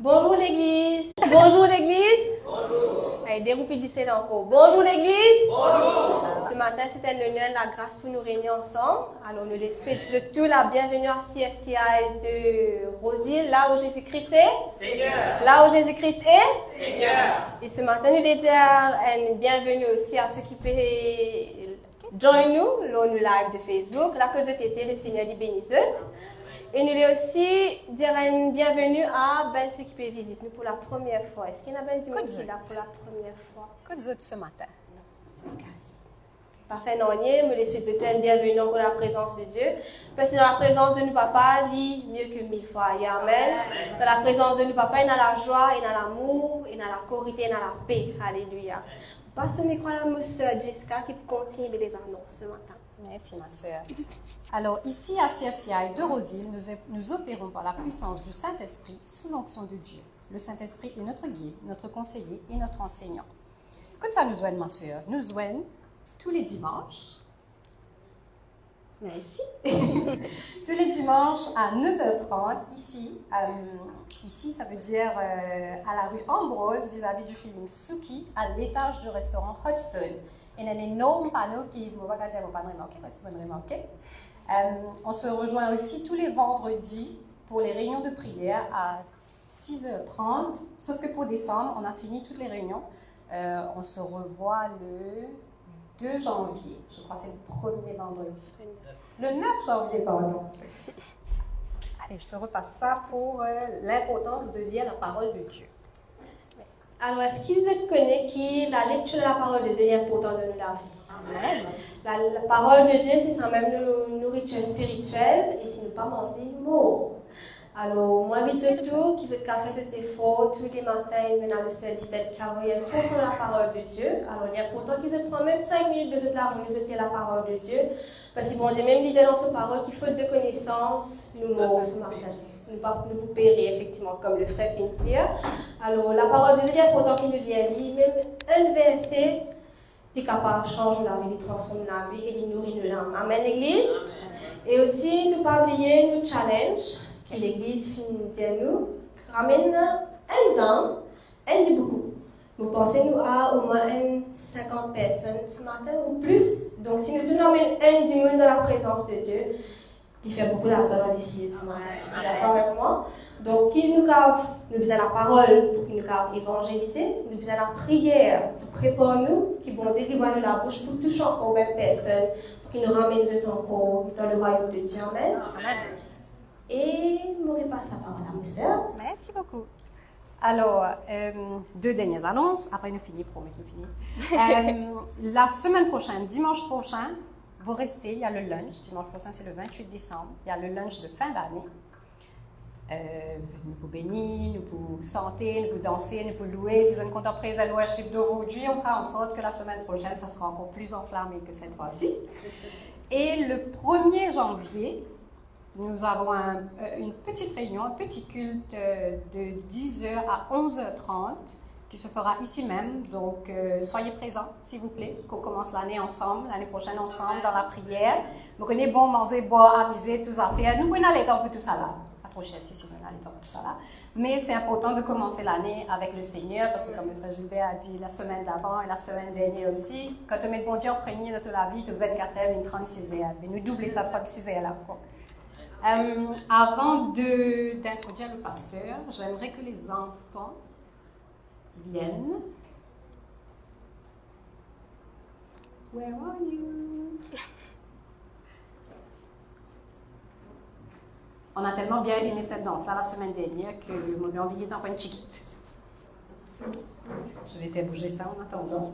Bonjour l'église. Bonjour l'église. Bonjour. Allez, déroupez du Seigneur encore. Bonjour l'église. Bonjour. Ce matin, c'est un honneur, la grâce pour nous réunir ensemble. Alors, nous les souhaitons tous la bienvenue à CFCI de Roseville, là où Jésus-Christ est. Seigneur. Là où Jésus-Christ est. Seigneur. Et ce matin, nous les dire une bienvenue aussi à ceux qui peuvent join nous, lors du live de Facebook. La cause de tété, le Seigneur les bénisse. Et nous voulons aussi dire une bienvenue à Ben ceux qui peuvent visiter nous pour la première fois. Est-ce qu'il y en a bien du monde qui est là pour la première fois? Que Dieu ce matin. Merci. Parfait, non, nous les souhaitons une bienvenue dans la présence de Dieu. Parce que dans la présence de nous, papa, lit mieux que 1000 fois. Amen. Dans la présence de nous, papa, il y a la joie, il y a l'amour, il y a la corité, il y a la paix. Alléluia. Passe au micro à ma soeur Jessica qui continue les annonces ce matin. Merci, ma sœur. Alors, ici à CFCI de Roseville, nous opérons par la puissance du Saint-Esprit sous l'onction de Dieu. Le Saint-Esprit est notre guide, notre conseiller et notre enseignant. Que ça nous joigne, ma sœur? Nous joignent tous les dimanches. Merci. Tous les dimanches à 9h30, ici. Ici, ça veut dire à la rue Ambrose, vis-à-vis du Feeling Suki, à l'étage du restaurant Hudson. Il y a un énorme panneau qui ne va pas remarquer. On se rejoint aussi tous les vendredis pour les réunions de prière à 6h30, sauf que pour décembre, on a fini toutes les réunions. On se revoit le 2 janvier, je crois que c'est le premier vendredi. Le 9 janvier, pardon. Allez, je te repasse ça pour l'importance de lire la parole de Dieu. Alors, est-ce qu'ils vous connaissent que la lecture de la parole de Dieu est importante dans la vie? Amen. La parole de Dieu, c'est ça même une nourriture spirituelle et si nous pas manger, mort. Alors, moi, vite tout, qui se fait cet effort tous les matins, nous avons le seul 17 carrières, tout sur la parole de Dieu. Alors, il est important qu'ils se prennent même 5 minutes de se laver la parole de Dieu. Parce que bon Dieu même disait dans sa parole qu'il faut de connaissances, nous mourons ce matin. Nous nous périr, effectivement, comme le frère Fintier. Alors, la parole de Dieu est important qu'il nous lise. Même un verset, il est capable de changer la vie, il transforme la vie et il nourrit nos âmes. Amen, l'Église. Et aussi, nous ne pas oublier nos challenges. Que l'Église finit nous ramène un an, un beaucoup. Vous pensez nous à au moins 50 personnes ce matin ou plus. Donc si nous ramènons un dimanche dans la présence de Dieu, il fait beaucoup d'argent dans l'ici ce matin. Vous êtes d'accord avec moi? Donc nous besoin la parole pour qu'il nous évangéliser, nous besoin la prière pour préparer nous, qui bon Dieu qui va nous la bouche pour toucher encore même personne, pour qu'il nous ramène encore dans le royaume de Dieu. Amen. Amen. Et je repasse la parole à ma sœur. Merci beaucoup. Alors, 2 dernières annonces, après nous finissons, promis, nous finissons. La semaine prochaine, dimanche prochain, vous restez, il y a le lunch, dimanche prochain c'est le 28 décembre, il y a le lunch de fin d'année. Nous vous bénir, nous vous santer, nous vous danser, nous vous louer. Si vous êtes content après le worship d'aujourd'hui, on fera en sorte que la semaine prochaine, ça sera encore plus enflammé que cette fois-ci. Et le 1er janvier, nous avons une petite réunion, un petit culte de 10h à 11h30 qui se fera ici même. Donc, soyez présents, s'il vous plaît, qu'on commence l'année ensemble, l'année prochaine ensemble, dans la prière. Vous connaissez bon, manger, boire, amuser, tout ça faire. Nous, on a les temps pour tout ça là. Pas trop cher si on a les temps pour tout ça là. Mais c'est important de commencer l'année avec le Seigneur parce que, comme le frère Gilbert a dit la semaine d'avant et la semaine dernière aussi, quand on met le bon Dieu en premier dans toute la vie, de 24 heures, une 36 heures. Mais nous doubler ça 36 heures là. Avant d'introduire le pasteur, j'aimerais que les enfants viennent. Where are you? On a tellement bien aimé cette danse la semaine dernière que mon envie est encore une chiquite. Je vais faire bouger ça en attendant.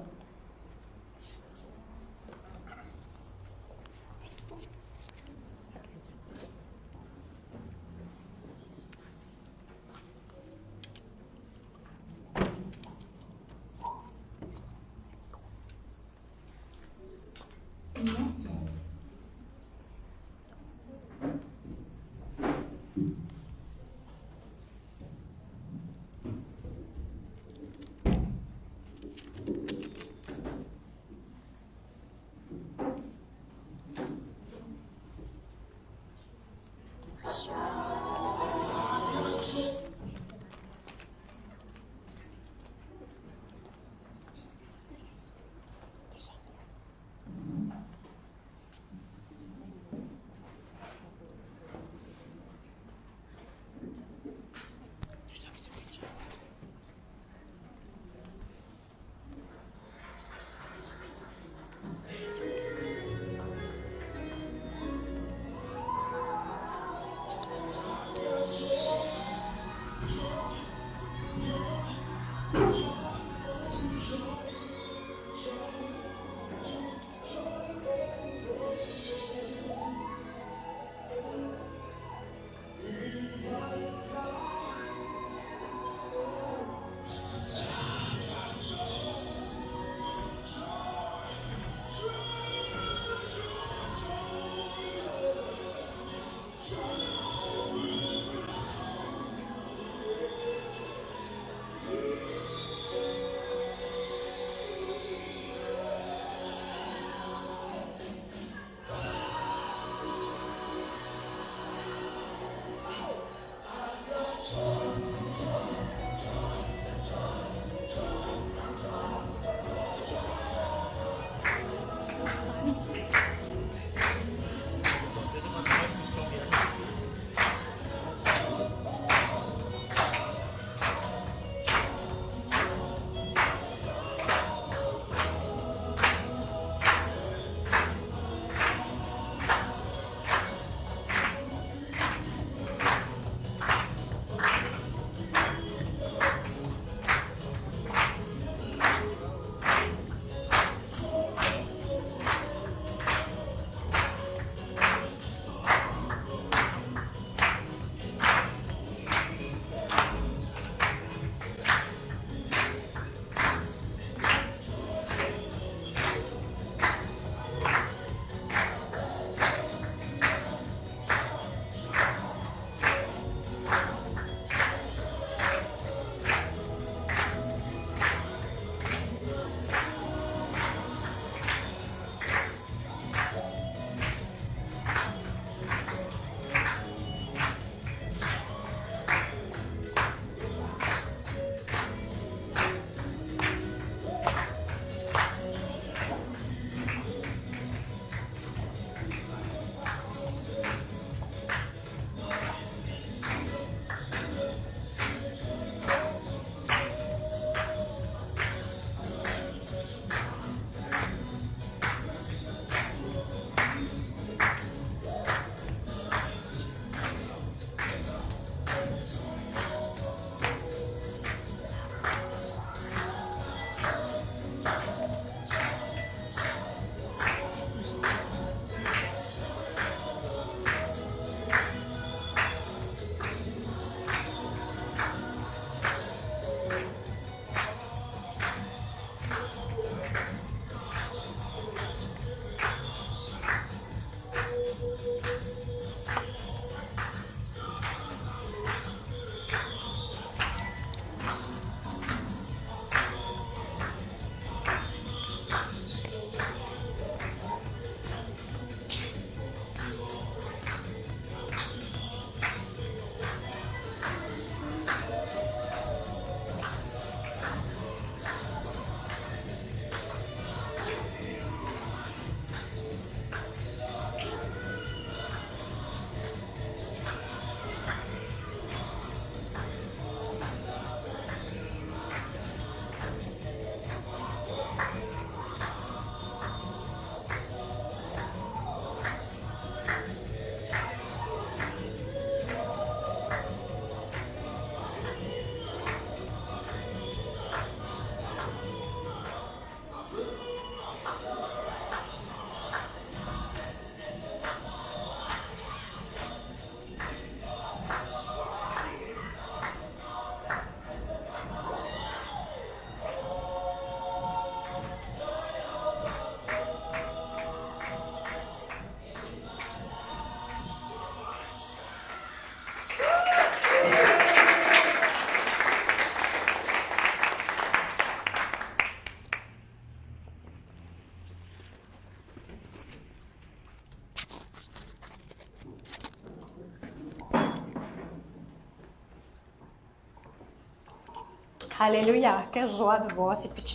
Alléluia, quelle joie de voir ces petits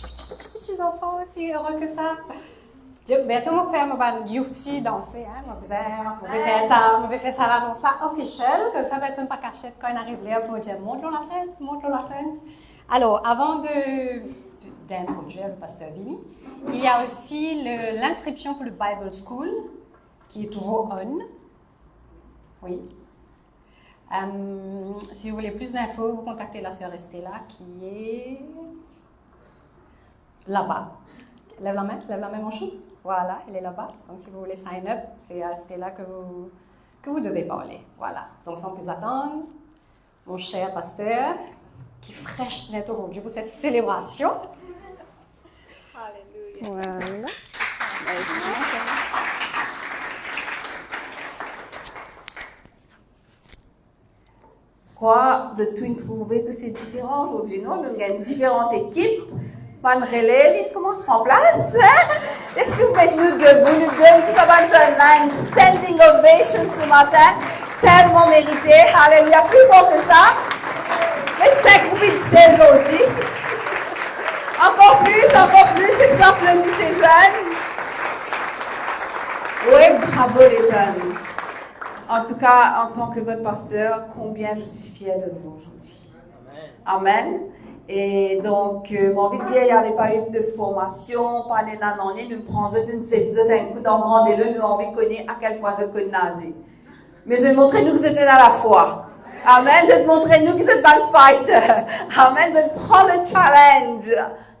enfants aussi heureux que ça. Bientôt, on va faire un UFC danser, hein. On va faire ça à l'annonce officielle, comme ça, personne pas cachette quand on arrive là, on va dire, montre la scène. Alors, avant d'introduire le pasteur Vini, il y a aussi l'inscription pour le Bible School, qui est toujours on. Oui. Si vous voulez plus d'infos, vous contactez la sœur Estella qui est là-bas. Lève la main mon chou. Voilà, elle est là-bas. Donc si vous voulez sign up, c'est à Estella que vous devez parler. Voilà. Donc sans plus attendre, mon cher pasteur, qui fraîche net aujourd'hui pour cette célébration. Alléluia. Voilà. Quoi, de tout trouver que c'est différent aujourd'hui, non? Nous avons différentes équipes. Van Relais, comment je prends place? Est-ce que vous mettez-nous debout, nous donnons tout ça, un standing ovation ce matin, tellement mérité. Alléluia, plus bon que ça. 25 groupes d'ici aujourd'hui. Encore plus, est-ce qu'on applaudit ces jeunes? Oui, bravo les jeunes. En tout cas, en tant que votre pasteur, combien je suis fière de vous aujourd'hui. Amen. Et donc, j'ai envie de dire, il n'y avait pas eu de formation, pas de nanani, nous prenons d'un coup dans rendez-le, nous envie de connaître à quel point je connais nazi. Mais je montrer nous que vous êtes dans la foi. Amen. Je montrer nous que vous êtes dans le fight. Amen. Je prends le challenge.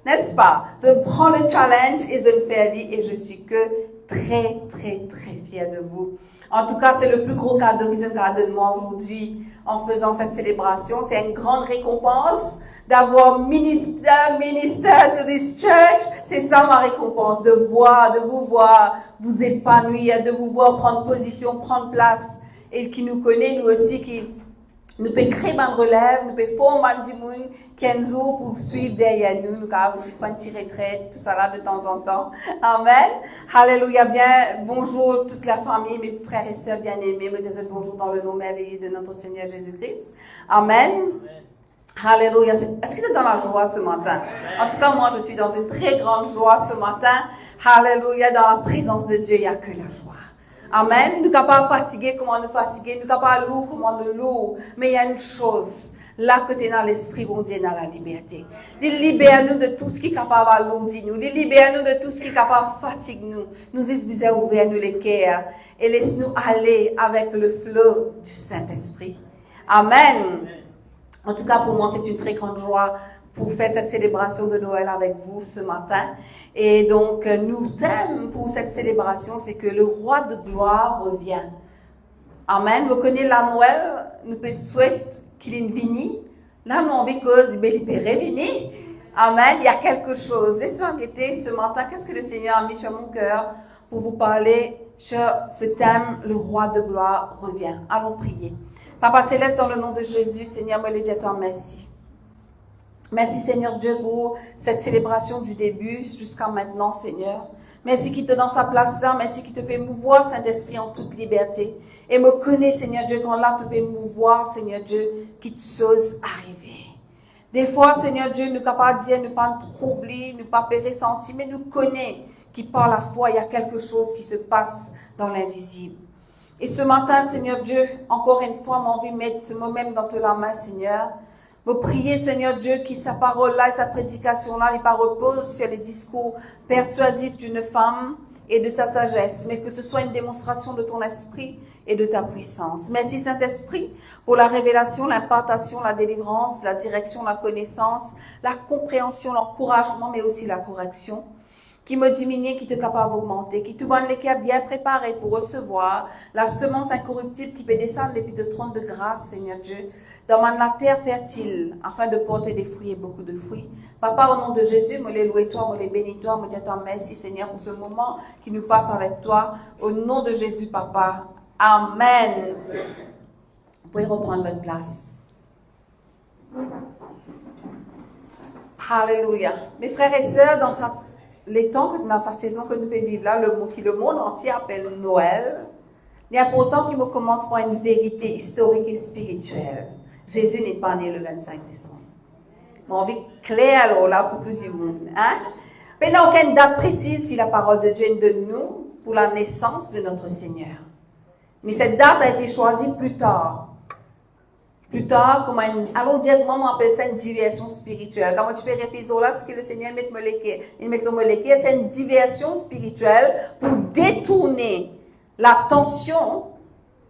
N'est-ce pas? Je prends le challenge et je le fais aller et je suis que très, très, très fière de vous. En tout cas, c'est le plus gros cadeau qu'ils ont gardé de moi aujourd'hui en faisant cette célébration. C'est une grande récompense d'avoir ministère to this church. C'est ça ma récompense, de vous voir vous épanouir, de vous voir prendre position, prendre place. Et qui nous connaît, nous aussi, qui nous peut créer une relève, nous peut former un monde Kenzo pour suivre derrière nous, nous pouvons aussi prendre une retraite, tout ça là de temps en temps. Amen. Alléluia. Bien, bonjour toute la famille, mes frères et sœurs bien-aimés. Me disons bonjour dans le nom merveilleux de notre Seigneur Jésus-Christ. Amen. Alléluia. Est-ce que c'est dans la joie ce matin? En tout cas, moi, je suis dans une très grande joie ce matin. Alléluia. Dans la présence de Dieu, il n'y a que la joie. Amen. Nous ne sommes pas fatigués comment nous fatiguer, nous ne sommes pas lourds comment nous lourds. Mais il y a une chose. Là que tu es dans l'esprit, bon Dieu, dans la liberté. Il libère-nous de tout ce qui est capable d'alourdir nous. Il libère-nous de tout ce qui est capable de fatiguer nous. Nous disons, ouvrir-nous les cœurs et laisse-nous aller avec le flot du Saint-Esprit. Amen. En tout cas, pour moi, c'est une très grande joie pour faire cette célébration de Noël avec vous ce matin. Et donc, nous thème pour cette célébration, c'est que le roi de gloire revient. Amen. Vous connaissez la Noël, nous peut souhaiter qu'il est venu. Là, nous avons cause de libérer venu. Amen. Il y a quelque chose. Laissez-moi inquiéter ce matin. Qu'est-ce que le Seigneur a mis sur mon cœur pour vous parler sur ce thème, le roi de gloire revient. Allons prier. Papa Céleste, dans le nom de Jésus, Seigneur, me le dis à toi, merci. Merci, Seigneur Dieu, pour cette célébration du début jusqu'à maintenant, Seigneur. Merci qu'il te donne sa place là. Merci qu'il te peut mouvoir, Saint-Esprit, en toute liberté. Et me connais, Seigneur Dieu, quand là, te peut mouvoir, Seigneur Dieu, qui te chose arriver. Des fois, Seigneur Dieu, nous pas dire, nous pas troubler, nous pas ressentir, mais nous connais qui par la foi, il y a quelque chose qui se passe dans l'invisible. Et ce matin, Seigneur Dieu, encore une fois, j'ai envie de mettre moi-même dans la main, Seigneur. Me prier, Seigneur Dieu, que sa parole-là et sa prédication-là n'est pas repose sur les discours persuasifs d'une femme et de sa sagesse, mais que ce soit une démonstration de ton esprit et de ta puissance. Merci, Saint-Esprit, pour la révélation, l'impartation, la délivrance, la direction, la connaissance, la compréhension, l'encouragement, mais aussi la correction, qui me diminue, qui te capable d'augmenter, qui te donne les cœurs bien préparés pour recevoir la semence incorruptible qui peut descendre depuis de trône de grâce, Seigneur Dieu, dans la terre fertile, afin de porter des fruits et beaucoup de fruits. Papa, au nom de Jésus, me les loue toi, me les bénis toi, me dis toi merci, Seigneur, pour ce moment qui nous passe avec toi. Au nom de Jésus, Papa. Amen. Vous pouvez reprendre votre place. Alléluia. Mes frères et sœurs, dans sa saison que nous pouvons vivre là, le mot qui le monde entier appelle Noël, il est important qu'il me commence par une vérité historique et spirituelle. Jésus n'est pas né le 25 décembre. Mon envie claire alors là pour tout le monde. Hein? Mais il n'y a aucune date précise que la parole de Dieu donne nous pour la naissance de notre Seigneur. Mais cette date a été choisie plus tard. Plus tard, comme allons dire, comment on appelle ça une diversion spirituelle. Comment tu peux réfléchir là, ce que le Seigneur met me léquer, c'est une diversion spirituelle pour détourner l'attention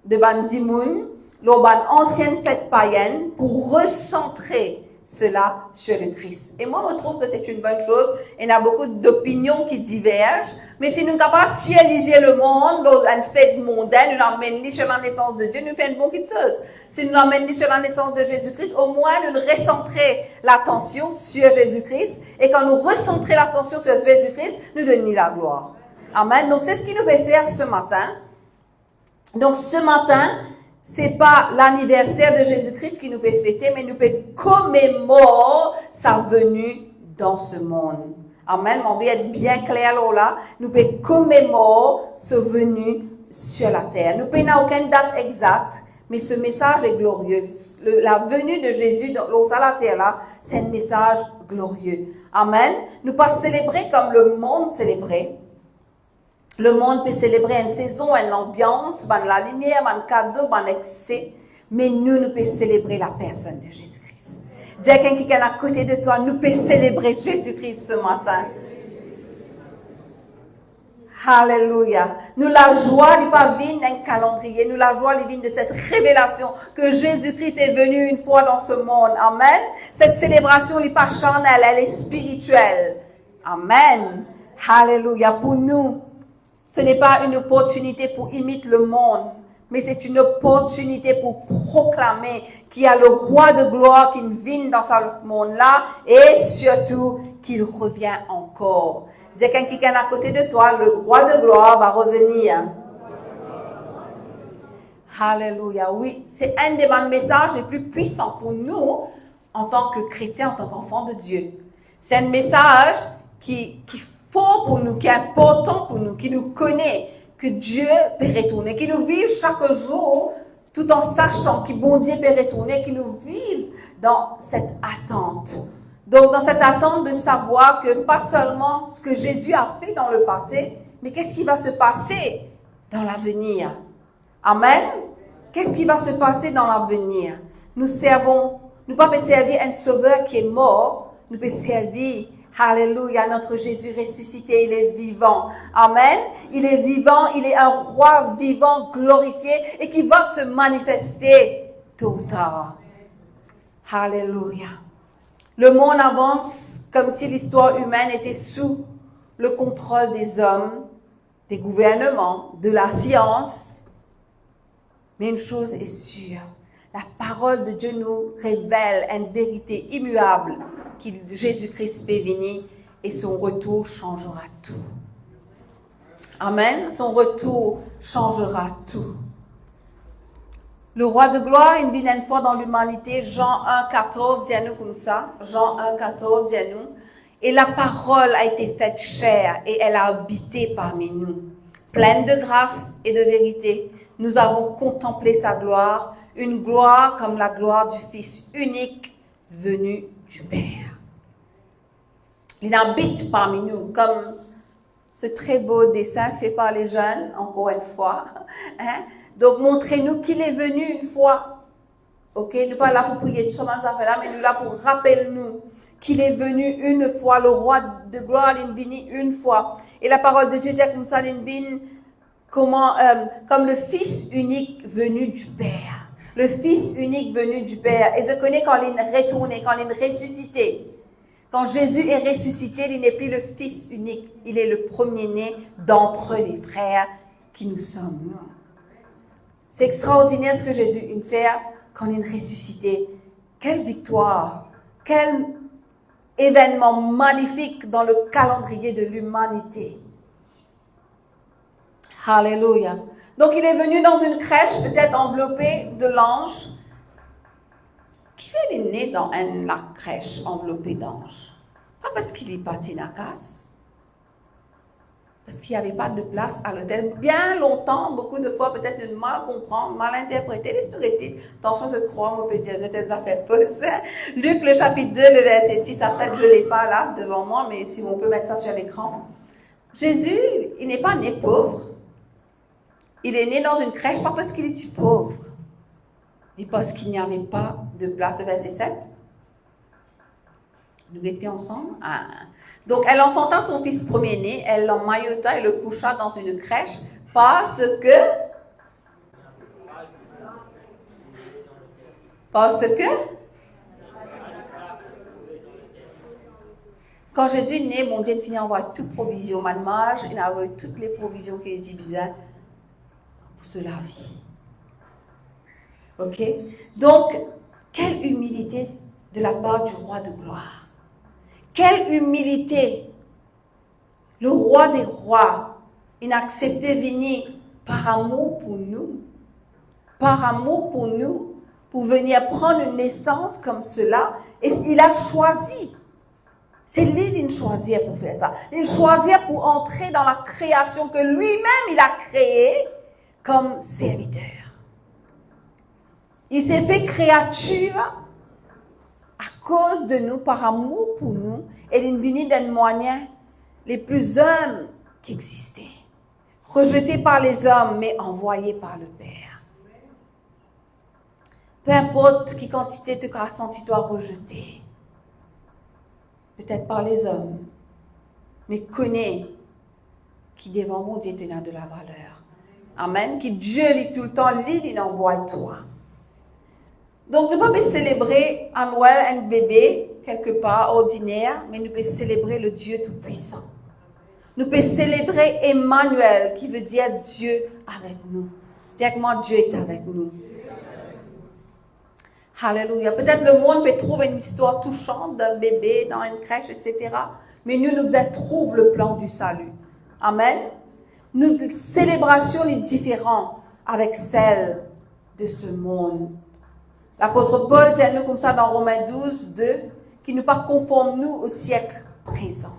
de Bandimoun, l'ancienne fête païenne, pour recentrer cela sur le Christ. Et moi, je trouve que c'est une bonne chose. Il y a beaucoup d'opinions qui divergent. Mais si nous sommes capables de réaliser le monde, une fête mondaine, nous l'emmènons sur la naissance de Dieu, nous faisons une bonne chose. Si nous l'emmènons sur la naissance de Jésus-Christ, au moins nous recentrer l'attention sur Jésus-Christ. Et quand nous recentrons l'attention sur Jésus-Christ, nous donnons la gloire. Amen. Donc c'est ce qu'il nous fait faire ce matin. Donc ce matin, c'est pas l'anniversaire de Jésus-Christ qui nous fait fêter, mais nous fait commémorer sa venue dans ce monde. Amen. On veut être bien clair là. Nous pouvons commémorer sa venue sur la terre. Nous n'avons aucune date exacte, mais ce message est glorieux. La venue de Jésus sur la terre là, c'est un message glorieux. Amen. Nous ne pouvons pas célébrer comme le monde célébrait. Le monde peut célébrer une saison, une ambiance, la lumière, un cadeau, un excès. Mais nous pouvons célébrer la personne de Jésus-Christ. Dis à quelqu'un qui est à côté de toi, nous pouvons célébrer Jésus-Christ ce matin. Alléluia. Nous la joie n'est pas vine d'un calendrier. Nous la joie est vine de cette révélation que Jésus-Christ est venu une fois dans ce monde. Amen. Cette célébration n'est pas charnelle, elle est spirituelle. Amen. Alléluia. Pour nous, ce n'est pas une opportunité pour imiter le monde, mais c'est une opportunité pour proclamer qu'il y a le roi de gloire qui vient dans ce monde-là et surtout qu'il revient encore. Dis quelqu'un qui est à côté de toi, le roi de gloire va revenir. Alléluia. Oui, c'est un des messages les plus puissants pour nous en tant que chrétiens, en tant qu'enfants de Dieu. C'est un message qui fort pour nous, qui est important pour nous, qui nous connaît, que Dieu peut retourner, qui nous vive chaque jour tout en sachant que bon Dieu peut retourner, qui nous vive dans cette attente. Donc, dans cette attente de savoir que pas seulement ce que Jésus a fait dans le passé, mais qu'est-ce qui va se passer dans l'avenir. Amen. Qu'est-ce qui va se passer dans l'avenir? Nous ne pas servir un sauveur qui est mort, nous pouvons servir Alléluia, notre Jésus ressuscité, il est vivant. Amen. Il est vivant, il est un roi vivant, glorifié et qui va se manifester tôt ou tard. Alléluia. Le monde avance comme si l'histoire humaine était sous le contrôle des hommes, des gouvernements, de la science. Mais une chose est sûre, la parole de Dieu nous révèle une vérité immuable. Jésus-Christ peut venir et son retour changera tout. Amen. Son retour changera tout. Le roi de gloire, il vient une fois dans l'humanité. Jean 1,14 dit à nous comme ça. Jean 1,14 dit à nous. Et la parole a été faite chair et elle a habité parmi nous. Pleine de grâce et de vérité, nous avons contemplé sa gloire, une gloire comme la gloire du Fils unique venu du Père. Il habite parmi nous, comme ce très beau dessin fait par les jeunes, encore une fois. Hein? Donc, montrez-nous qu'il est venu une fois. Ok? Nous ne sommes pas là pour prier, nous sommes là, mais nous sommes là pour rappeler-nous qu'il est venu une fois. Le roi de gloire, il est venu une fois. Et la parole de Dieu dit comme ça, il est venu comme le Fils unique venu du Père. Le Fils unique venu du Père. Et je connais quand il est retourné, quand il est ressuscité. Quand Jésus est ressuscité, il n'est plus le Fils unique. Il est le premier-né d'entre les frères qui nous sommes, nous. C'est extraordinaire ce que Jésus fait quand il est ressuscité. Quelle victoire! Quel événement magnifique dans le calendrier de l'humanité. Alléluia. Donc il est venu dans une crèche, peut-être enveloppée de l'ange. Qui fait les nés dans la crèche enveloppée d'ange? Pas parce qu'il est parti dans la casse. Parce qu'il n'y avait pas de place à l'autel. Bien longtemps, beaucoup de fois, peut-être de mal comprendre, mal interpréter l'historité. Attention, je crois, on peut dire des affaires fausses. Luc, le chapitre 2, le verset 6 à 7, je ne l'ai pas là devant moi, mais si on peut mettre ça sur l'écran. Jésus, il n'est pas né pauvre. Il est né dans une crèche, pas parce qu'il était pauvre, mais parce qu'il n'y avait pas de place. Le verset 7. Nous étions ensemble. Donc, elle enfanta son fils premier-né, elle l'emmaillota et le coucha dans une crèche parce que quand Jésus est né, mon Dieu a fini à avoir toute provision. Manmage, il a eu toutes les provisions qu'il dit bizarre pour se laver. Ok? Donc, quelle humilité de la part du roi de gloire. Quelle humilité! Le roi des rois, il a accepté de venir par amour pour nous. Par amour pour nous, pour venir prendre une naissance comme cela. Et il a choisi. C'est lui qui choisit pour faire ça. Il choisit pour entrer dans la création que lui-même il a créée comme serviteur. Il s'est fait créature à cause de nous, par amour pour nous, et il est venu d'un moyen les plus humbles qui existaient. Rejeté par les hommes, mais envoyé par le Père. Peu importe qui quantité tu as senti toi rejeté, peut-être par les hommes, mais connais qui devant mon Dieu tenant de la valeur. Amen. Qui Dieu lit tout le temps, il envoie toi. Donc, nous ne pouvons pas célébrer à Noël un bébé, quelque part, ordinaire, mais nous pouvons célébrer le Dieu Tout-Puissant. Nous pouvons célébrer Emmanuel, qui veut dire Dieu avec nous. Directement, Dieu est avec nous. Alléluia. Peut-être le monde peut trouver une histoire touchante d'un bébé dans une crèche, etc. Mais nous trouvons le plan du salut. Amen. Notre célébration est différente avec celle de ce monde. L'apôtre Paul dit à nous comme ça dans Romains 12, 2, qui nous pas conforme nous au siècle présent.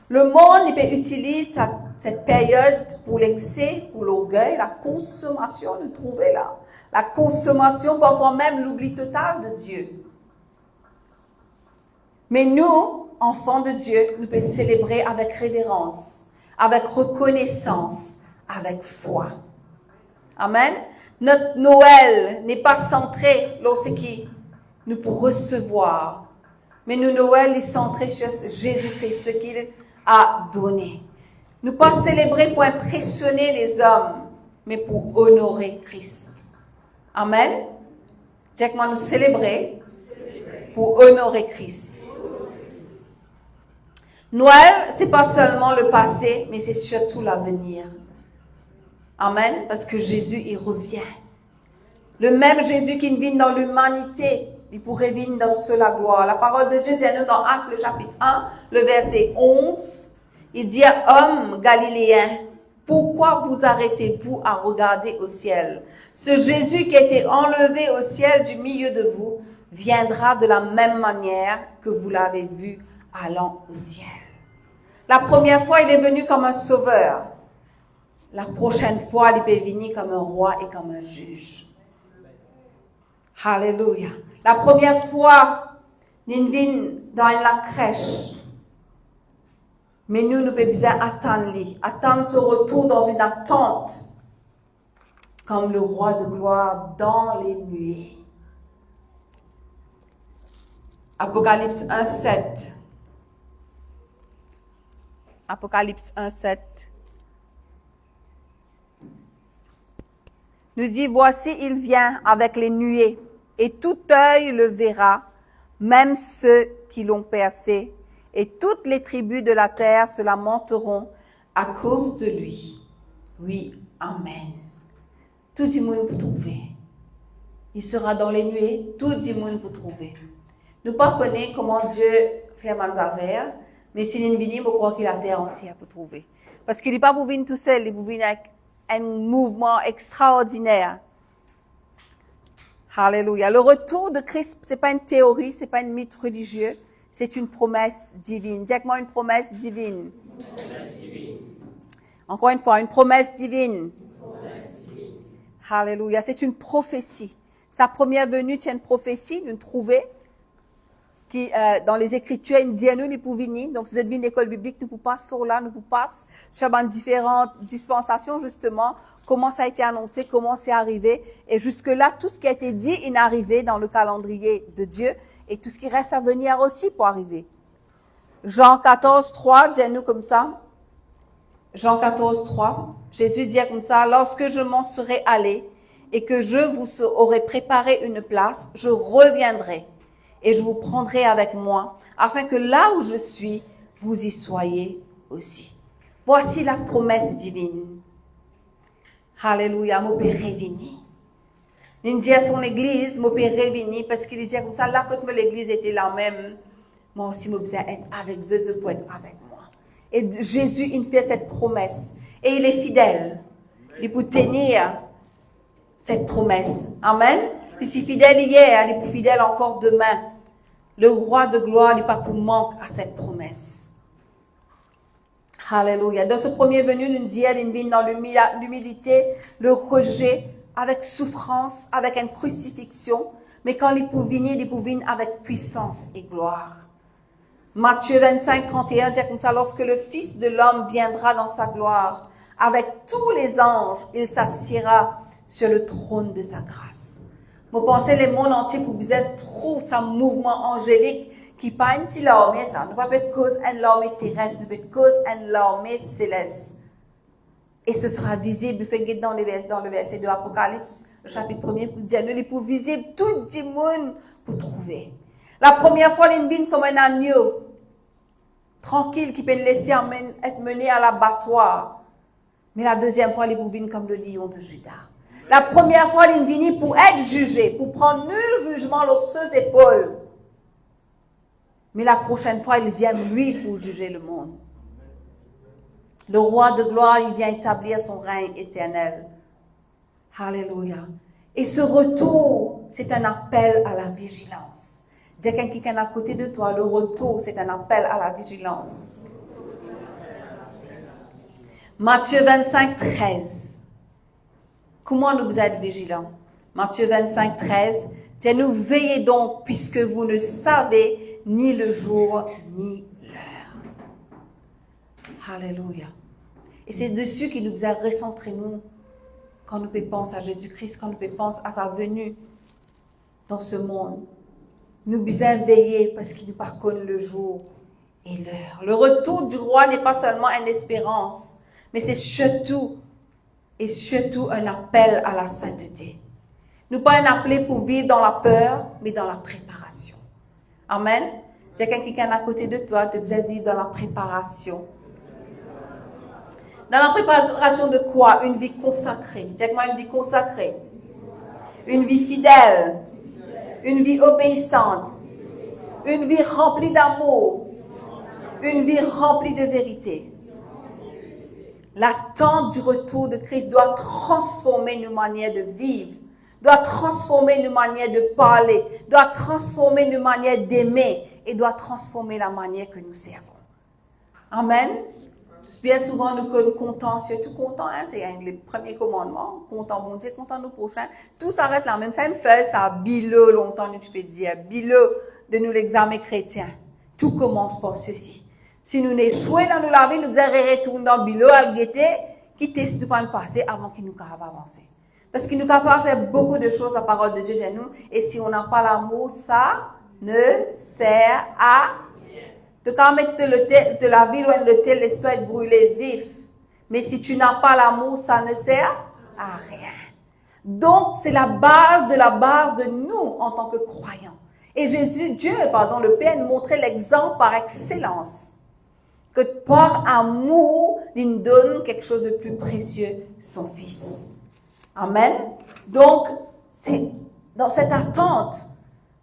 Le monde, il peut utiliser cette période pour l'excès, pour l'orgueil, la consommation, nous trouver là. La consommation, parfois même l'oubli total de Dieu. Mais nous, enfants de Dieu, nous pouvons célébrer avec révérence, avec reconnaissance, avec foi. Amen. Notre Noël n'est pas centré lorsqu'il nous pour recevoir, mais notre Noël est centré sur Jésus-Christ, ce qu'il a donné. Nous pas célébrer pour impressionner les hommes, mais pour honorer Christ. Amen. Dis-moi, nous célébrer pour honorer Christ. Noël, c'est pas seulement le passé, mais c'est surtout l'avenir. Amen. Parce que Jésus, il revient. Le même Jésus qui vit dans l'humanité, il pourrait vivre dans cela gloire. La parole de Dieu dit à nous dans Actes, le chapitre 1, le verset 11. Il dit à hommes galiléens, pourquoi vous arrêtez-vous à regarder au ciel? Ce Jésus qui a été enlevé au ciel du milieu de vous viendra de la même manière que vous l'avez vu allant au ciel. La première fois, il est venu comme un sauveur. La prochaine fois, il peut venir comme un roi et comme un juge. Alléluia. La première fois, il vient dans la crèche. Mais nous pouvons bien attendre son retour dans une attente, comme le roi de gloire dans les nuées. Apocalypse 1:7. Apocalypse 1:7. Nous dit, voici, il vient avec les nuées, et tout œil le verra, même ceux qui l'ont percé, et toutes les tribus de la terre se lamenteront à cause de lui. Oui, amen. Tout le monde peut trouver. Il sera dans les nuées, tout le monde peut trouver. Nous ne connaissons pas comment Dieu fait Manzaver, mais si nous venons, je crois que la terre entière peut trouver. Parce qu'il n'est pas pour venir tout seul, il est pour venir avec un mouvement extraordinaire. Alléluia. Le retour de Christ, c'est pas une théorie, c'est pas une mythe religieux, c'est une promesse divine. Dis-moi une promesse divine. Encore une fois, une promesse divine. Alléluia. C'est une prophétie. Sa première venue, c'est une prophétie, nous trouver, qui, dans les Écritures, il dit à nous, nous pouvons venir. Donc, si vous êtes venu à l'école biblique, nous pouvons pas sur là, nous pouvons pas sur différentes dispensations, justement, comment ça a été annoncé, comment c'est arrivé. Et jusque-là, tout ce qui a été dit est arrivé dans le calendrier de Dieu et tout ce qui reste à venir aussi pour arriver. Jean 14, 3, dit à nous comme ça. Jean 14, 3. Jésus dit comme ça, lorsque je m'en serai allé et que je vous aurai préparé une place, je reviendrai et je vous prendrai avec moi, afin que là où je suis, vous y soyez aussi. Voici la promesse divine. Alléluia, mon Père révini. Il dit à son église, mon Père révini, parce qu'il disait comme ça, là, quand l'église était là même, moi aussi, je besoin d'être avec eux, je peux être avec moi. Et Jésus, il fait cette promesse. Et il est fidèle. Il peut tenir cette promesse. Amen. Il est fidèle hier, il est fidèle encore demain. Le roi de gloire n'est pas pour manquer à cette promesse. Alléluia. Dans ce premier venu, nous dit, il vient dans l'humilité, le rejet, avec souffrance, avec une crucifixion. Mais quand il peut venir avec puissance et gloire. Matthieu 25, 31 dit comme ça, lorsque le Fils de l'homme viendra dans sa gloire, avec tous les anges, il s'assiera sur le trône de sa grâce. Vous pensez le monde entier pour vous êtes trop ça mouvement angélique qui pas une petite armée ça, ne pas être cause une armée terrestre, ne pas être cause une armée céleste. Et ce sera visible, fait dans le verset de Apocalypse, le chapitre 1er, pour dire, nous, pour visible tout le monde pour trouver. La première fois, il vient comme un agneau, tranquille, qui peut le laisser être mené à l'abattoir. Mais la deuxième fois, il vient comme le lion de Juda. La première fois, il vient pour être jugé, pour prendre nul jugement sur ses épaules. Mais la prochaine fois, il vient lui pour juger le monde. Le roi de gloire, il vient établir son règne éternel. Alléluia. Et ce retour, c'est un appel à la vigilance. Dis à quelqu'un qui est à côté de toi, le retour, c'est un appel à la vigilance. Matthieu 25, 13. Comment nous êtes vigilants? Matthieu 25, 13. Dis-nous, veillez donc, puisque vous ne savez ni le jour, ni l'heure. Alléluia. Et c'est dessus qu'il nous a recentré nous, quand nous pensons à Jésus-Christ, quand nous pensons à sa venue dans ce monde. Nous devons veiller parce qu'il nous parconne le jour et l'heure. Le retour du roi n'est pas seulement une espérance, mais c'est surtout un appel à la sainteté. Nous pas un appel pour vivre dans la peur, mais dans la préparation. Amen. Il y a quelqu'un qui est à côté de toi, tu dois vivre dans la préparation. Dans la préparation de quoi? Une vie consacrée. Dis-moi une vie consacrée. Une vie fidèle. Une vie obéissante. Une vie remplie d'amour. Une vie remplie de vérité. L'attente du retour de Christ doit transformer nos manières de vivre, doit transformer nos manières de parler, doit transformer nos manières d'aimer et doit transformer la manière que nous servons. Amen. Bien souvent, nous sommes contents, surtout contents, hein, c'est les premiers commandements, contents, bon Dieu, contents nos prochains. Tout s'arrête là, même ça me fait ça, bileux longtemps, tu peux dire, bileux de nous l'examen chrétien. Tout commence par ceci. Si nous n'échouons dans nous laver, nous devons retourner dans le bileux, à le guetter, quitter ce pas le passé avant qu'il nous capable avancer. Parce qu'il nous capable de faire beaucoup de choses, la parole de Dieu chez nous, et si on n'a pas l'amour, ça ne sert à de quand mettre de la vie loin de tel, l'histoire est brûlée vif. Mais si tu n'as pas l'amour, ça ne sert à rien. Donc, c'est la base de nous en tant que croyants. Et le Père nous montrait l'exemple par excellence. Que par amour, il nous donne quelque chose de plus précieux, son Fils. Amen. Donc, c'est dans cette attente,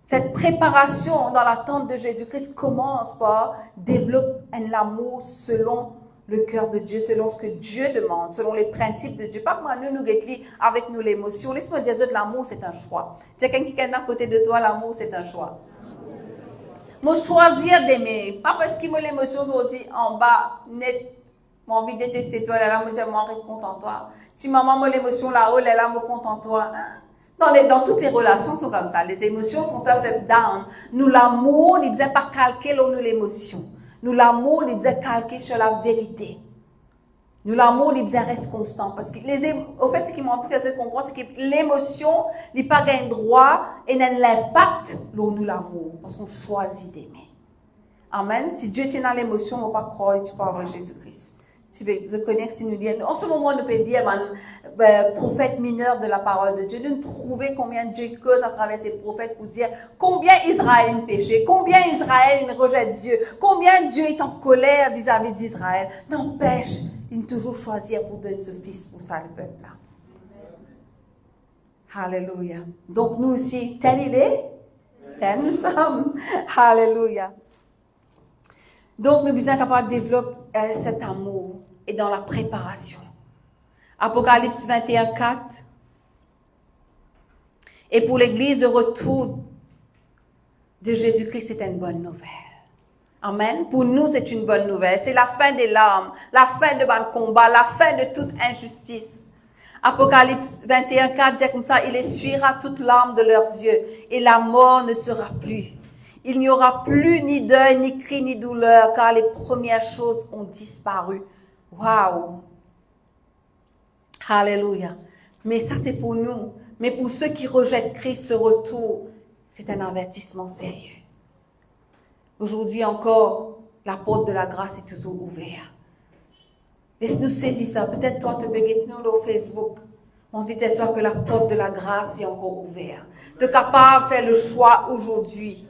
cette préparation dans l'attente de Jésus-Christ commence par développer un amour selon le cœur de Dieu, selon ce que Dieu demande, selon les principes de Dieu. Pas que nous guettons avec nous l'émotion. Laisse-moi dire que l'amour, c'est un choix. Dis quelqu'un qui est à côté de toi, l'amour, c'est un choix. Moi, choisir d'aimer, pas parce qu'il me l'émotion aujourd'hui en bas, net, J'ai envie de détester toi, là, me dire, moi, je compte en toi. Si maman me l'émotion là-haut, là, me compte en toi. Dans toutes les relations, sont comme ça. Les émotions sont up and down. Nous, l'amour, il disait pas calquer sur nous l'émotion. Nous, l'amour, il disait calquer sur la vérité. Nous, l'amour, il disait reste constant. Parce que au fait, ce qui m'a fait comprendre, c'est que l'émotion n'est pas gain droit et n'a l'impact sur nous, l'amour. Parce qu'on choisit d'aimer. Amen. Si Dieu tient dans l'émotion, on ne va pas croire que tu peux avoir Jésus-Christ. Tu veux connaître si nous disons, en ce moment, nous pouvons dire, prophète mineur de la parole de Dieu, nous trouver combien Dieu cause à travers ses prophètes pour dire combien Israël a péché, combien Israël rejette Dieu, combien Dieu est en colère vis-à-vis d'Israël. N'empêche, il toujours choisir pour donner ce fils pour ça, le peuple-là. Alléluia. Donc, nous aussi, tel il est, tel nous sommes. Alléluia. Donc, nous sommes capables de développer cet amour et dans la préparation. Apocalypse 21, 4. Et pour l'Église, le retour de Jésus-Christ, c'est une bonne nouvelle. Amen. Pour nous, c'est une bonne nouvelle. C'est la fin des larmes, la fin de bon combat, la fin de toute injustice. Apocalypse 21, 4 dit comme ça, il essuiera toute larme de leurs yeux et la mort ne sera plus. Il n'y aura plus ni deuil, ni cri, ni douleur, car les premières choses ont disparu. Waouh! Alléluia. Mais ça, c'est pour nous. Mais pour ceux qui rejettent Christ, ce retour, c'est un avertissement sérieux. Aujourd'hui encore, la porte de la grâce est toujours ouverte. Laisse-nous saisir ça. Peut-être toi, tu peux nous sur Facebook. On veut dire toi que la porte de la grâce est encore ouverte. Tu es capable de faire le choix aujourd'hui.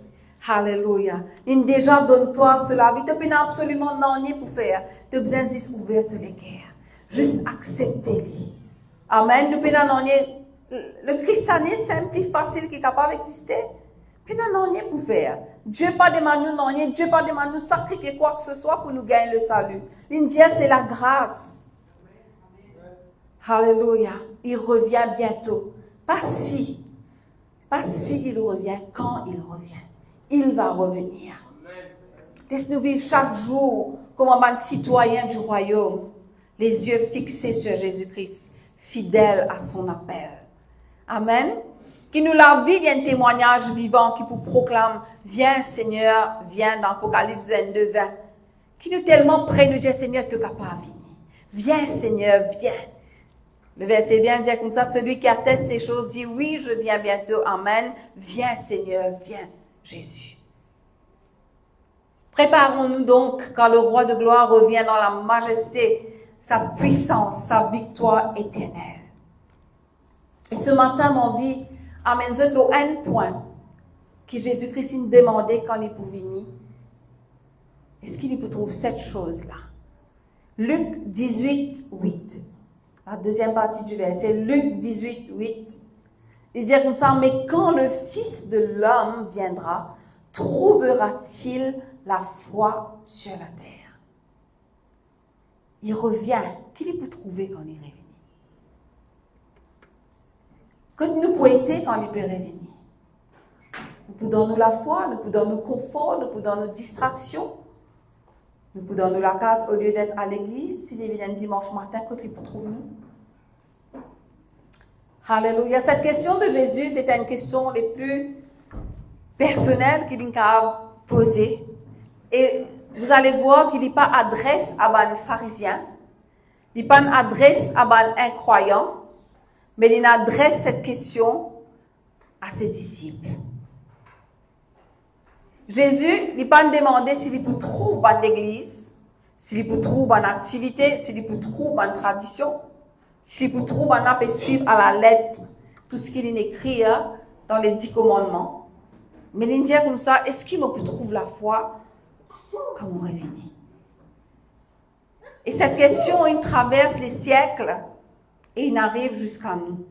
Alléluia. Il déjà donne-toi cela. Tu peux absolument rien pour faire. Tu as besoin d'y ouvrir toutes les guerres. Juste accepter-les. Amen. Nous pouvons rien. Le christianisme, c'est un plus facile qui est capable d'exister. Puis nous n'avons rien pour faire. Dieu pas demande nous rien. Dieu pas demande nous sacrifier quoi que ce soit pour nous gagner le salut. L'Indien, c'est la grâce. Alléluia. Il revient bientôt. Pas si il revient, quand il revient. Il va revenir. Laisse-nous vivre chaque jour comme un citoyen du royaume, les yeux fixés sur Jésus-Christ, fidèle à son appel. Amen. Qui nous la vie un témoignage vivant qui vous proclame, viens Seigneur, viens dans Apocalypse 22, 20. Qui nous tellement près nous dit, Seigneur, tu es capable de venir. Viens Seigneur, viens. Le verset vient dire comme ça, celui qui atteste ces choses dit, oui, je viens bientôt, amen. Viens Seigneur, viens Jésus. Préparons-nous donc quand le roi de gloire revient dans la majesté, sa puissance, sa victoire éternelle. Et ce matin, mon vie, amène nous un point que Jésus-Christ nous demandait quand il pouvait venir. Est-ce qu'il peut trouver cette chose-là? Luc 18, 8. La deuxième partie du verset, Luc 18, 8. Il dit comme ça, mais quand le Fils de l'homme viendra, trouvera-t-il la foi sur la terre? Il revient. Qu'il peut trouver quand il revient? Que nous pouvons être quand il peut revenir? Nous pouvons donner la foi, nous pouvons donner le confort, nous pouvons donner nos distractions. Nous pouvons donner la case au lieu d'être à l'église, s'il vient dimanche matin, quand il peut trouver nous. Alléluia. Cette question de Jésus, c'est une question les plus personnelles qu'il a posée. Et vous allez voir qu'il n'est pas adresse à un pharisien, il n'est pas adresse à un incroyant, mais il adresse cette question à ses disciples. Jésus n'a pas demandé s'il peut trouver dans l'église, s'il peut trouver dans l'activité, s'il peut trouver dans la tradition, s'il peut trouver dans suivre à la lettre tout ce qu'il écrit dans les 10 commandements. Mais il dit comme ça, est-ce qu'il peut trouver la foi quand on revient? Et cette question, il traverse les siècles et il arrive jusqu'à nous.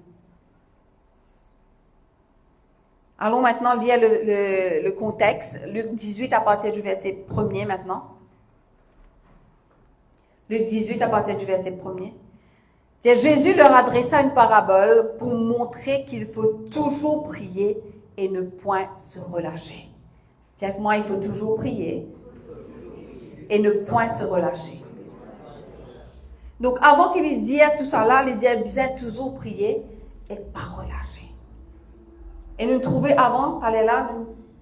Allons maintenant lire le contexte. Luc 18 à partir du verset 1er maintenant. Luc 18 à partir du verset 1er. Jésus leur adressa une parabole pour montrer qu'il faut toujours prier et ne point se relâcher. Dis avec moi, il faut toujours prier et ne point se relâcher. Donc, avant qu'il dise tout ça là, il disait bien toujours prier et pas relâcher. Et nous trouvons avant, par là,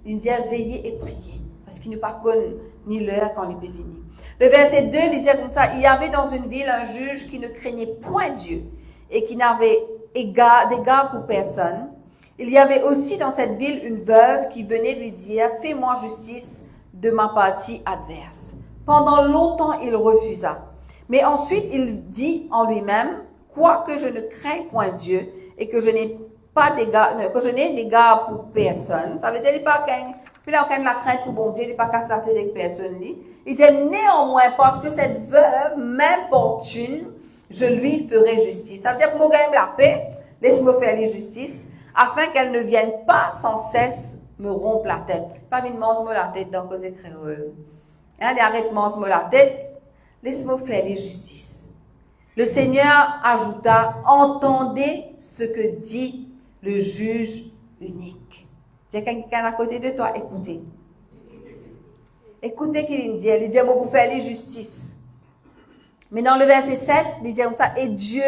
il disait veiller et prier. Parce qu'il ne pas connaît ni l'heure quand il peut venir. Le verset 2, il dit comme ça, il y avait dans une ville un juge qui ne craignait point Dieu et qui n'avait d'égard pour personne. Il y avait aussi dans cette ville une veuve qui venait lui dire, fais-moi justice de ma partie adverse. Pendant longtemps, il refusa. Mais ensuite, il dit en lui-même, quoique je ne crains point Dieu et que je n'ai d'égard pour personne. Ça veut dire qu'il n'y a pas la crainte pour bon Dieu, il n'y a pas qu'à s'atteler avec personne. Il dit néanmoins, parce que cette veuve m'importune, je lui ferai justice. Ça veut dire que moi, quand la paix, laisse-moi faire les justice, afin qu'elle ne vienne pas sans cesse me rompre la tête. Pas une mange-moi la tête dans cause créole. Elle arrête mange-moi la tête, laisse-moi faire les justices. Le Seigneur ajouta, entendez ce que dit le juge unique. Il y a quelqu'un à côté de toi, écoutez. Écoutez qu'il dit, il dit, bon, pour faire les justices. Mais dans le verset 7, il dit comme ça, et Dieu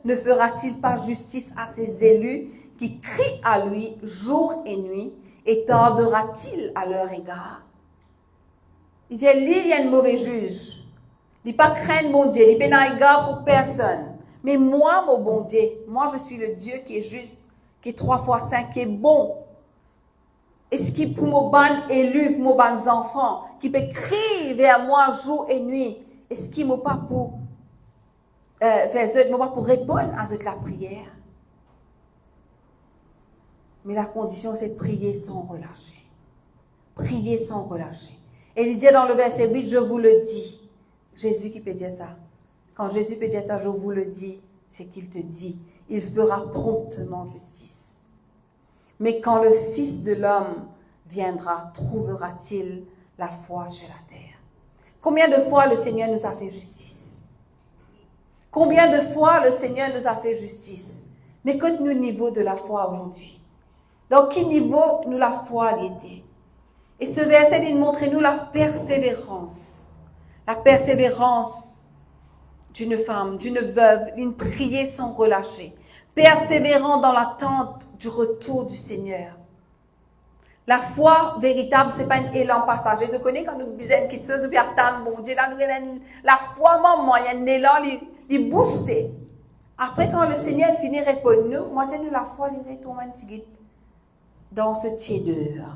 ne fera-t-il pas justice à ses élus qui crient à lui jour et nuit, et tardera-t-il à leur égard? Il dit, il y a un mauvais juge. Il n'est pas craindre mon Dieu, il n'est pas égard pour personne. Mais moi, mon bon Dieu, moi je suis le Dieu qui est juste, qui est 3 fois 5, qui est bon. Et ce qui est pour mon bon élu, pour mon bon enfant, qui peut crier vers moi jour et nuit, et ce qui m'a pas pour pas pour répondre à cette la prière. Mais la condition, c'est prier sans relâcher. Prier sans relâcher. Et il dit dans le verset 8, je vous le dis. Jésus qui peut dire ça. Quand Jésus peut dire ça, je vous le dis, c'est qu'il te dit. Il fera promptement justice. Mais quand le Fils de l'homme viendra, trouvera-t-il la foi sur la terre? Combien de fois le Seigneur nous a fait justice? Combien de fois le Seigneur nous a fait justice? Mais quel est le niveau de la foi aujourd'hui? Dans quel niveau nous la foi était? Et ce verset, il montre-nous la persévérance. La persévérance d'une femme, d'une veuve, une prière sans relâcher. Persévérant dans l'attente du retour du Seigneur. La foi véritable, c'est pas un élan passager. Je connais quand nous disons quelque chose, nous attendons, bon Dieu, là, la foi, maman, il y a un élan, il booste. Après, quand le Seigneur finit de répondre nous, moi, nous la foi, il retombe un petit guide dans ce tiédeur.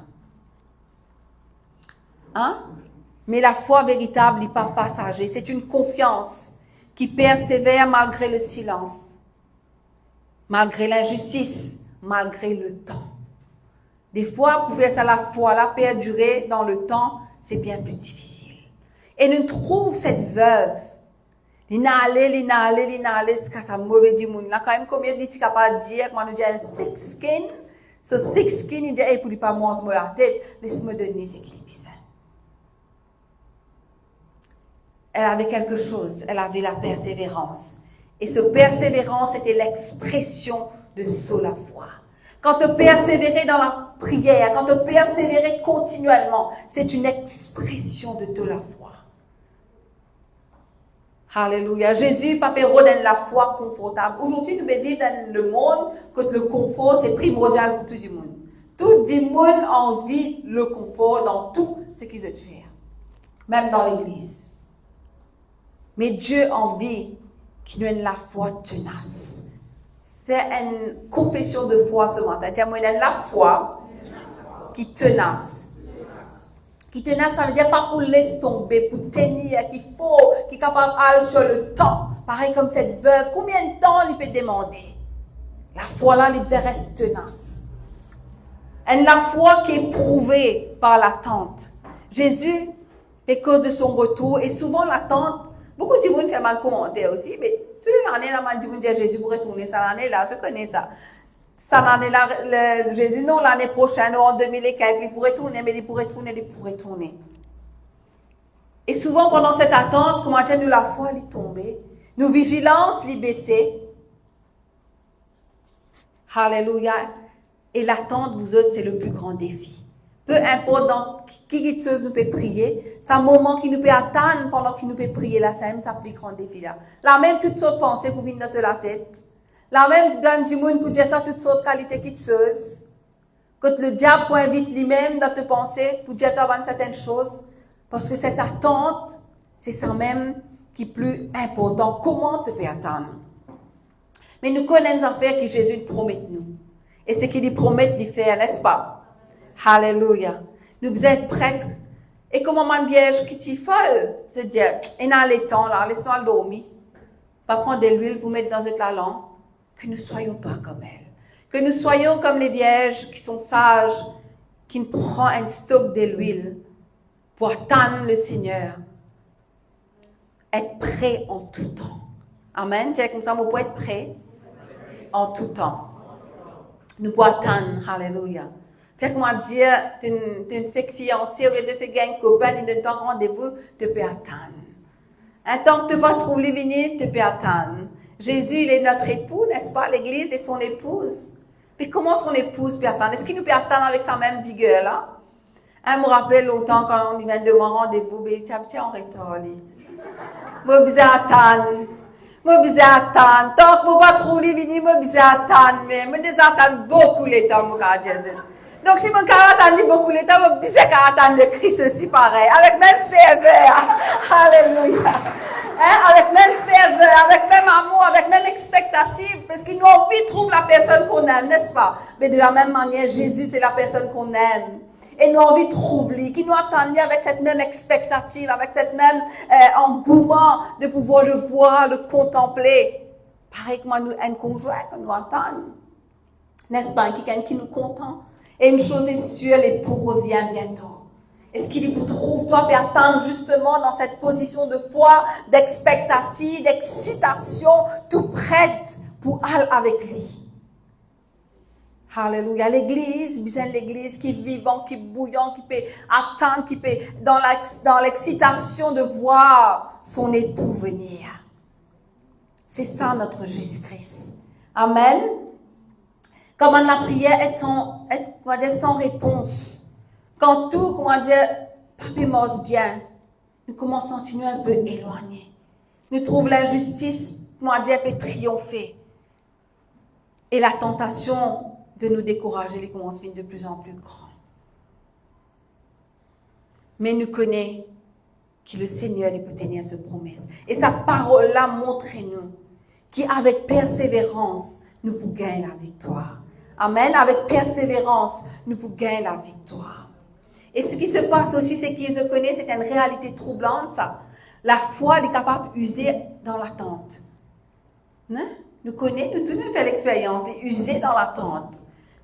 Hein? Mais la foi véritable n'est pas passager. C'est une confiance qui persévère malgré le silence, malgré l'injustice, malgré le temps. Des fois, pour faire ça, la foi, la perdurer dans le temps, c'est bien plus difficile. Et nous trouvons cette veuve. L'inalé, c'est qu'à sa mauvaise du monde. Là, quand même, combien de temps tu es capable de dire, quand on dit thick skin, ce thick skin, il dit, hey, pour lui pas manger la tête, laisse-moi donner ce qu'il est ça. Elle avait quelque chose, elle avait la persévérance. Et ce persévérance était l'expression de la foi. Quand tu persévérer dans la prière, quand tu persévérer continuellement, c'est une expression de la foi. Alléluia. Jésus, papéro dans la foi confortable. Aujourd'hui, nous vivons dans le monde que le confort, c'est primordial pour tout le monde. Tout le monde a envie le confort dans tout ce qu'ils veulent faire. Même dans l'église. Mais Dieu a envie qu'il ait la foi tenace. C'est une confession de foi ce matin. Tiens, moi, il y a la foi qui tenace. Qui tenace, ça veut dire pas pour laisser tomber, pour tenir, qu'il faut, qui est capable d'aller sur le temps. Pareil comme cette veuve, combien de temps il peut demander? La foi là, il reste tenace. Et la foi qui est prouvée par l'attente. Jésus, à cause de son retour, et souvent l'attente, beaucoup de gens font mal commenter aussi, mais toute l'année, là, on dit Jésus pour retourner ça l'année là, je connais ça. Ça l'année là, Jésus, non, l'année prochaine, en 2015, il pourrait tourner, mais il pourrait tourner. Et souvent, pendant cette attente, comment nous la foi, elle est tombée. Nos vigilances, les baissées. Alléluia. Et l'attente, vous autres, c'est le plus grand défi. peu importe dans qui chose nous peut prier, c'est un moment qui nous peut attendre pendant qu'il nous peut prier là, ça même s'applique grand défi là. La même toutes sortes de pensées pour venir dans la tête. La même dans du monde pour dire toutes sortes de qualités qui te chose. Quand le diable peut inviter lui-même dans tes pensées pour dire toi certaines choses, parce que cette attente, c'est ça même qui est plus important. Comment te peut attendre? Mais nous connaissons les affaires que Jésus nous promet nous. Et ce qu'il nous promet de faire, n'est-ce pas? Alléluia. Nous devons être prêtres. Et comme une vierge qui est folle, c'est-à-dire, et dans les temps, là, laisse-nous dormir. Pas prendre de l'huile pour mettre dans la lampe. Que nous ne soyons pas comme elle. Que nous soyons comme les vierges qui sont sages, qui ne prennent un stock de l'huile pour attendre le Seigneur. Être prêt en tout temps. Amen. C'est comme ça, on peut être prêt en tout temps. Nous pouvons attendre. Alléluia. Fait comment dire, tu ne fais que fiancée, ou tu fais gagner un copain, tu ne t'en rendez-vous, tu peux attendre. Un temps que tu vas trouver venir, tu peux attendre. Jésus, il est notre époux, n'est-ce pas? L'Église est son épouse. Mais comment son épouse peut attendre? Est-ce qu'il nous peut attendre avec sa même vigueur-là? Me rappelle longtemps quand on vient de mon rendez-vous, il dit, tiens, on retard. Moi, besoin attendre. Moi, besoin attendre. Tant que moi, pas trouver venir, moi, besoin attendre. Mais moi, attendre beaucoup les temps, moi, Jésus. Donc, si mon cœur attend beaucoup les temps, moi, besoin attendre le Christ aussi pareil. Avec même ferveur. Alléluia. Avec même ferveur, avec même amour, avec même expectative, parce qu'il nous envie de trouver la personne qu'on aime, n'est-ce pas? Mais de la même manière, Jésus, c'est la personne qu'on aime. Et nous envie de trouver, qui nous attendent avec cette même expectative, avec cette même engouement de pouvoir le voir, le contempler. Pareil que moi, nous, un conjoint, nous attend. N'est-ce pas? Quelqu'un qui nous contente. Et une chose est sûre, l'époux revient bientôt. Est-ce qu'il vous trouve, toi, et attendre justement dans cette position de foi, d'expectative, d'excitation, tout prête pour aller avec lui? Alléluia. L'église, besoin de l'église qui est vivante, qui est bouillante, qui peut attendre, qui peut, dans l'excitation de voir son époux venir. C'est ça notre Jésus-Christ. Amen. Comment la prière est sans réponse. Quand tout, papier marche bien, nous commençons à continuer un peu éloignés. Nous trouvons l'injustice, peut triompher. Et la tentation de nous décourager, les commence à devenir de plus en plus grande. Mais nous connaissons que le Seigneur peut tenir cette promesse. Et sa parole-là montre-nous qu'avec persévérance, nous pouvons gagner la victoire. Amen. Avec persévérance, nous pouvons gagner la victoire. Et ce qui se passe aussi, c'est qu'ils se connaissent, c'est une réalité troublante, ça. La foi est capable d'user dans l'attente. Hein? Nous connaissons, nous tous nous fait l'expérience d'user dans l'attente.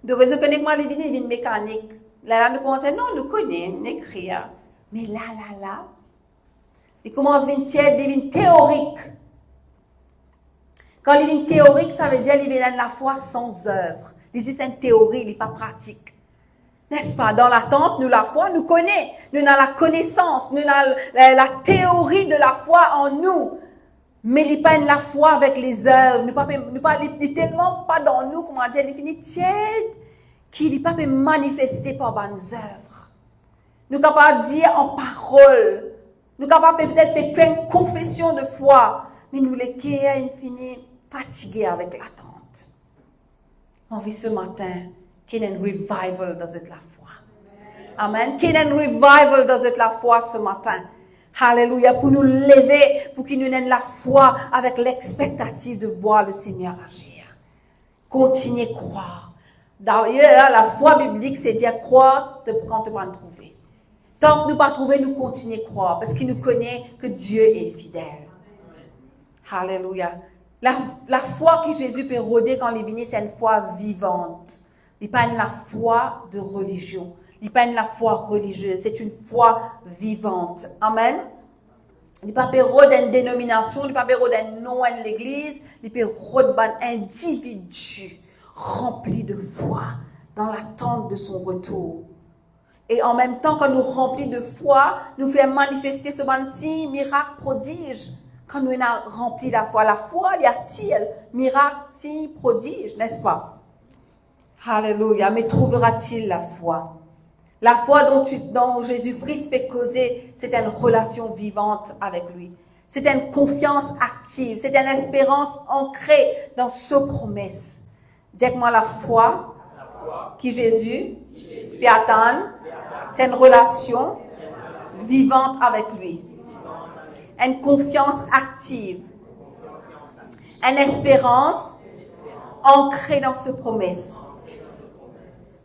Donc, je connais que moi, les vignes mécaniques. Là, nous commençons, non, nous connaissons, nous écrivons. Mais là, ils commencent à venir des vignes théoriques. Quand les vignes théoriques, ça veut dire qu'ils viennent de la foi sans œuvre. C'est une théorie, il n'est pas pratique. N'est-ce pas? Dans l'attente, nous, la foi, nous connaissons. Nous avons la connaissance, nous avons la théorie de la foi en nous. Mais il n'est pas la foi avec les œuvres. Il n'est tellement pas dans nous, comment dire, il finit tiède, qu'il n'est pas manifesté par bonnes œuvres. Nous sommes capables de dire en parole. Nous sommes capables peut-être de faire une confession de foi. Mais nous, les qui infini, fatigués avec l'attente. On vit ce matin qu'il y ait un revival dans cette la foi. Amen. Qu'il y ait un revival dans cette la foi ce matin. Alléluia. Pour nous lever, pour qu'il nous donne la foi avec l'expectative de voir le Seigneur agir. Continuez à croire. D'ailleurs, la foi biblique, c'est dire croire quand tu vas trouver. Tant que nous ne pas trouver, nous continuons à croire. Parce qu'il nous connaît que Dieu est fidèle. Alléluia. La foi que Jésus peut rôder quand il est venu, c'est une foi vivante. Il n'est pas la foi de religion. Il n'est pas la foi religieuse. C'est une foi vivante. Amen. Il n'est pas rôder d'une dénomination. Il n'est pas rôder d'un nom de l'église. Il peut rôder d'un individu rempli de foi dans l'attente de son retour. Et en même temps, quand nous remplis de foi, nous faisons manifester ce signe, miracle, prodige. Quand nous avons rempli la foi, il y a-t-il miracle, signe, prodige, n'est-ce pas? Alléluia. Mais trouvera-t-il la foi? La foi dont Jésus-Christ peut causer, c'est une relation vivante avec lui. C'est une confiance active. C'est une espérance ancrée dans sa promesse. Dis-moi la foi qui Jésus peut atteindre, c'est une relation vivante avec lui. Une confiance active. Une espérance ancrée dans sa promesse.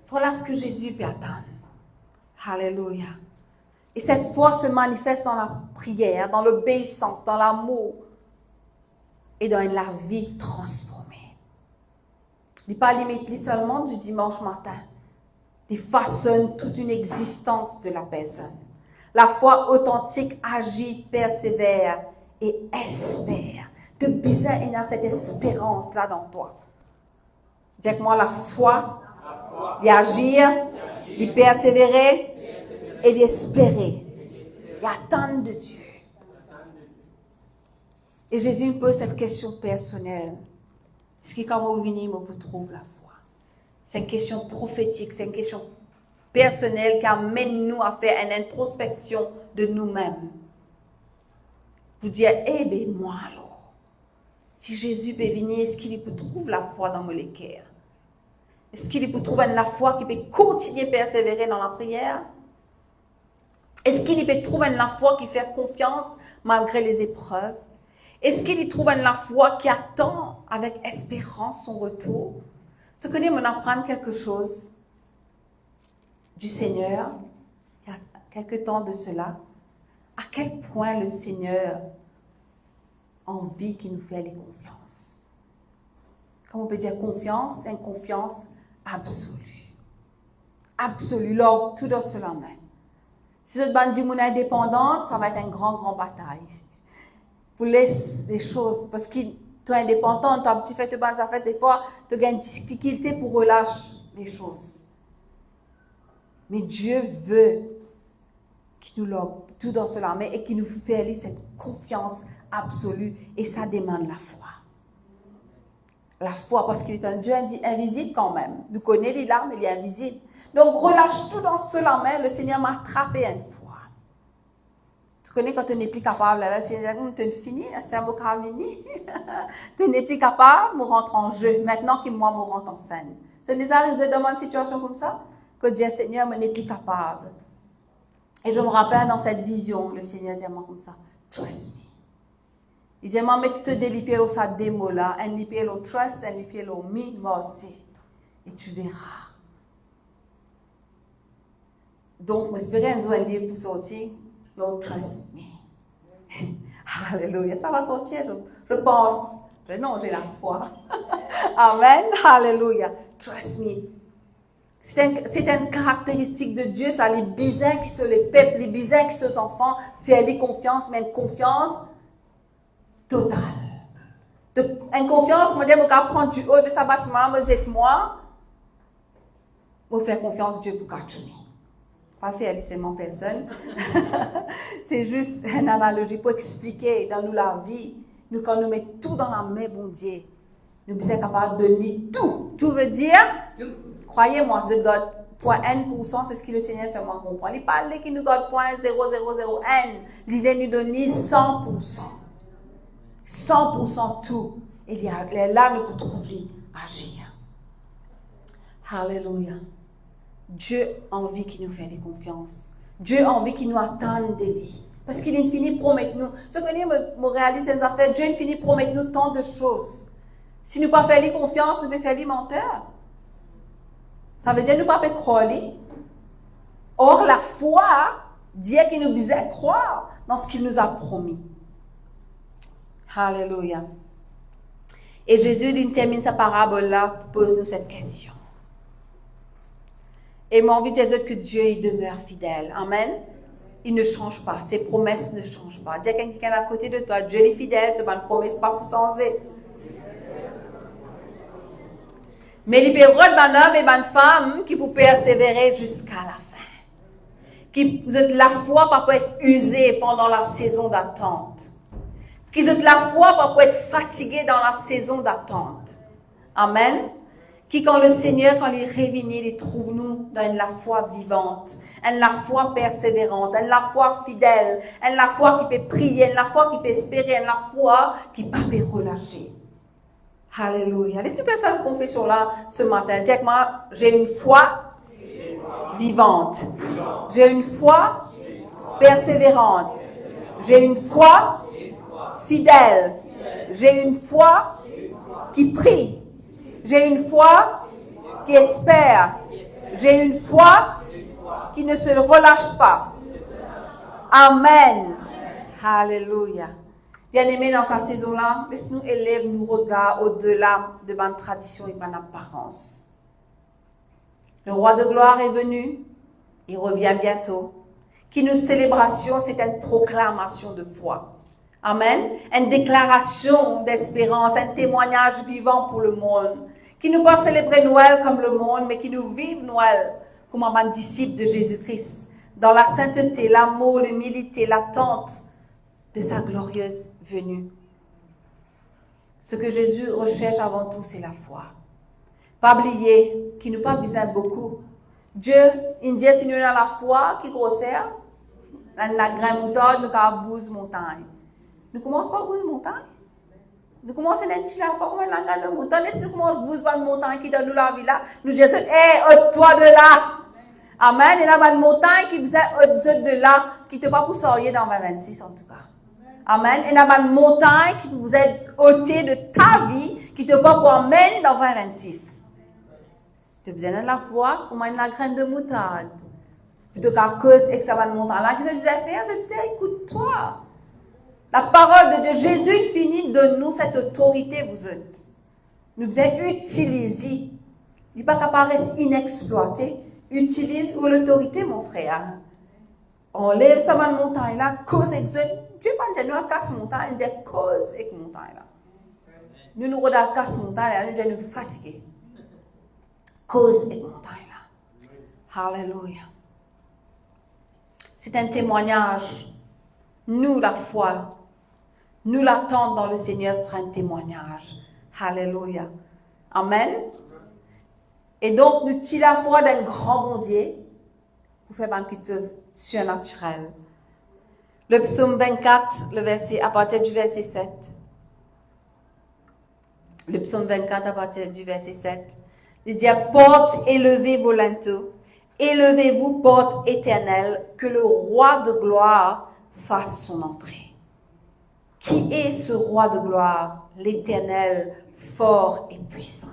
Voilà ce que Jésus peut atteindre. Alléluia. Et cette foi se manifeste dans la prière, dans l'obéissance, dans l'amour et dans la vie transformée. Il n'est pas limité seulement du dimanche matin. Il façonne toute une existence de la personne. La foi authentique agit, persévère et espère. De bizarre, il y a cette espérance-là dans toi. Dis avec moi la foi, d'agir, de persévérer et d'espérer. Et attendre de Dieu. Et Jésus me pose cette question personnelle. Est-ce que quand vous venez, vous trouvez la foi? C'est une question prophétique, c'est une question personnelle qui amène nous à faire une introspection de nous-mêmes. Vous dire, eh bien, moi alors, si Jésus peut venir, est-ce qu'il peut trouver la foi dans mon cœur? Est-ce qu'il peut trouver la foi qui peut continuer à persévérer dans la prière? Est-ce qu'il peut trouver la foi qui fait confiance malgré les épreuves? Est-ce qu'il trouve la foi qui attend avec espérance son retour? Ce que nous apprendre quelque chose du Seigneur, il y a quelque temps de cela, à quel point le Seigneur a envie qu'il nous fait les confiances. Comment on peut dire confiance? C'est une confiance absolue. Absolue, là, tout dans cela main. Si vous êtes dit indépendante, ça va être une grande bataille. Vous laissez les choses, parce que tu es indépendante, tu fais tes bonnes affaires, des fois, tu as une difficulté pour relâcher les choses. Mais Dieu veut qu'il nous lève tout dans cela main et qu'il nous fait cette confiance absolue, et ça demande la foi. La foi, parce qu'il est un Dieu invisible quand même. Nous connaissons les larmes, il est invisible. Donc, relâche tout dans cela main, le Seigneur m'a attrapé une fois. Tu connais quand tu n'es plus capable, là, le Seigneur dit, tu es fini, c'est un beau fini. Tu n'es plus capable, je rentre en jeu. Maintenant que moi, je rentre en scène. Ce n'est pas arrivé dans une situation comme ça, que Dieu, Seigneur, je n'ai plus capable. Et je me rappelle dans cette vision, le Seigneur dit à moi comme ça, trust me. Il dit, moi, je te délipé sa démo là, un lipé au trust, un lipé au me, moi aussi. Et tu verras. Donc, j'espère un livre pour sortir, Lord, trust me. Alléluia, ça va sortir, je pense. Non, j'ai la foi. Amen, alléluia. Trust me. C'est une caractéristique de Dieu, ça, les bisins qui sont les peuples, les bisins qui sont les enfants, faire les confiance, mais une confiance totale. Une confiance, moi, je vais prendre du haut de sa bâtiment, vous êtes moi, vous faire confiance à Dieu pour continuer. Pas faire seulement personne. C'est juste une analogie pour expliquer dans nous la vie. Nous, quand nous mettons tout dans la main, bon Dieu, nous sommes capables de donner tout. Tout veut dire, croyez-moi, je donne 0.1%, c'est ce que le Seigneur fait moi comprendre. Il parle qu'il nous donne 0.0001. L'idée nous donne 100%. 100% tout. Et là, nous pouvons trouver agir. Alléluia. Dieu a envie qu'il nous fasse des confiances. Dieu a envie qu'il nous attende de lui. Parce qu'il est fini promettre nous. Ce que nous réalisons ces affaires, Dieu est fini promettre nous tant de choses. Si nous ne pas faire les confiance, nous pouvons faire les menteurs. Ça veut dire que nous ne pouvons pas croire. Or, la foi, Dieu qui nous disait croire dans ce qu'il nous a promis. Alléluia. Et Jésus, il termine sa parabole-là, pose-nous cette question. Et mon envie de dire que Dieu, il demeure fidèle. Amen. Il ne change pas. Ses promesses ne changent pas. Dis à quelqu'un à côté de toi, Dieu est fidèle, ce n'est pas une promesse, pas pour changer. Mais il peut y avoir un homme et une femme qui peuvent persévérer jusqu'à la fin. Qui la foi pour être usée pendant la saison d'attente. Qui ont la foi pour être fatigué dans la saison d'attente. Amen. Qui, quand le Seigneur, quand il réunit, il trouve nous dans la foi vivante, la foi persévérante, la foi fidèle, la foi qui peut prier, la foi qui peut espérer, la foi qui ne peut pas relâcher. Alléluia. Laisse-tu faire cette confession-là ce matin. Dis avec moi, j'ai une foi vivante. J'ai une foi persévérante. J'ai une foi fidèle. J'ai une foi qui prie. J'ai une foi qui espère. J'ai une foi qui ne se relâche pas. Amen. Alléluia. Bien-aimés, dans sa saison-là, laisse-nous élever nos regards au-delà de ma tradition et ma apparence. Le roi de gloire est venu. Il revient bientôt. Qu'une célébration, c'est une proclamation de foi. Amen. Une déclaration d'espérance, un témoignage vivant pour le monde. Qui nous pas célébrer Noël comme le monde, mais qui nous vivent Noël comme un disciple de Jésus-Christ. Dans la sainteté, l'amour, l'humilité, l'attente de sa glorieuse venue. Ce que Jésus recherche avant tout, c'est la foi. Pas oublier qu'il nous pas besoin beaucoup. Dieu, il dit, si nous avons la foi qui grossit, la graine moutarde, nous avons 12 montagnes. Nous commençons par 12 montagnes. Nous commençons à dire, la foi, la graine de moutarde. Est-ce que nous commençons par 12 montagnes qui donnent nous la vie là? Nous disons, ôte-toi de là. Amen. Il y a une montagne qui vous ôte de là, qui ne te pas pour sortir dans 2026 en tout cas. Amen. Il y a une montagne qui vous est ôtée de ta vie, qui te pas pour emmèner dans 2026. Tu as besoin de la foi, comme la graine de moutarde. Plutôt qu'à cause et que ça va de montagne-là, qu'est-ce que tu dois faire? C'est dire, écoute-toi. La parole de Dieu, Jésus finit de nous cette autorité, vous êtes. Nous devons utiliser. Il n'est pas capable de rester inexploité. Utilise l'autorité, mon frère. On lève ça dans la montagne là, cause exotique. Dieu pas dire nous casse montagne, il dit cause et montagne là. Nous regardons casse montagne là, nous disons nous fatigués. Cause et montagne là. Alléluia. C'est un témoignage. Nous la foi, nous l'attendons dans le Seigneur sera un témoignage. Alléluia. Amen. Et donc, nous tirons la foi d'un grand bon Dieu pour faire une petite chose surnaturelle. Le psaume 24, à partir du verset 7. Le psaume 24, à partir du verset 7. Il dit, porte élevez vos linteaux, élevez-vous, porte éternelle, que le roi de gloire fasse son entrée. Qui est ce roi de gloire? L'Éternel, fort et puissant.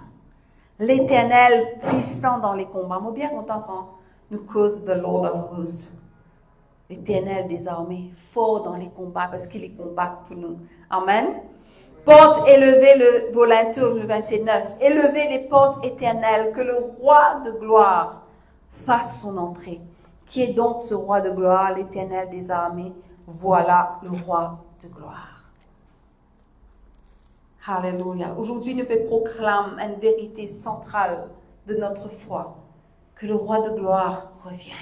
L'Éternel puissant dans les combats. Moi, bien content quand nous cause the Lord of Hosts. L'Éternel des armées, fort dans les combats parce qu'il les combat pour nous. Amen. Porte, élevez vos linteaux, le verset 9. Élevez les portes éternelles, que le roi de gloire fasse son entrée. Qui est donc ce roi de gloire? L'Éternel des armées. Voilà le roi de gloire. Alléluia. Aujourd'hui, nous pouvons proclamer une vérité centrale de notre foi, que le roi de gloire revient.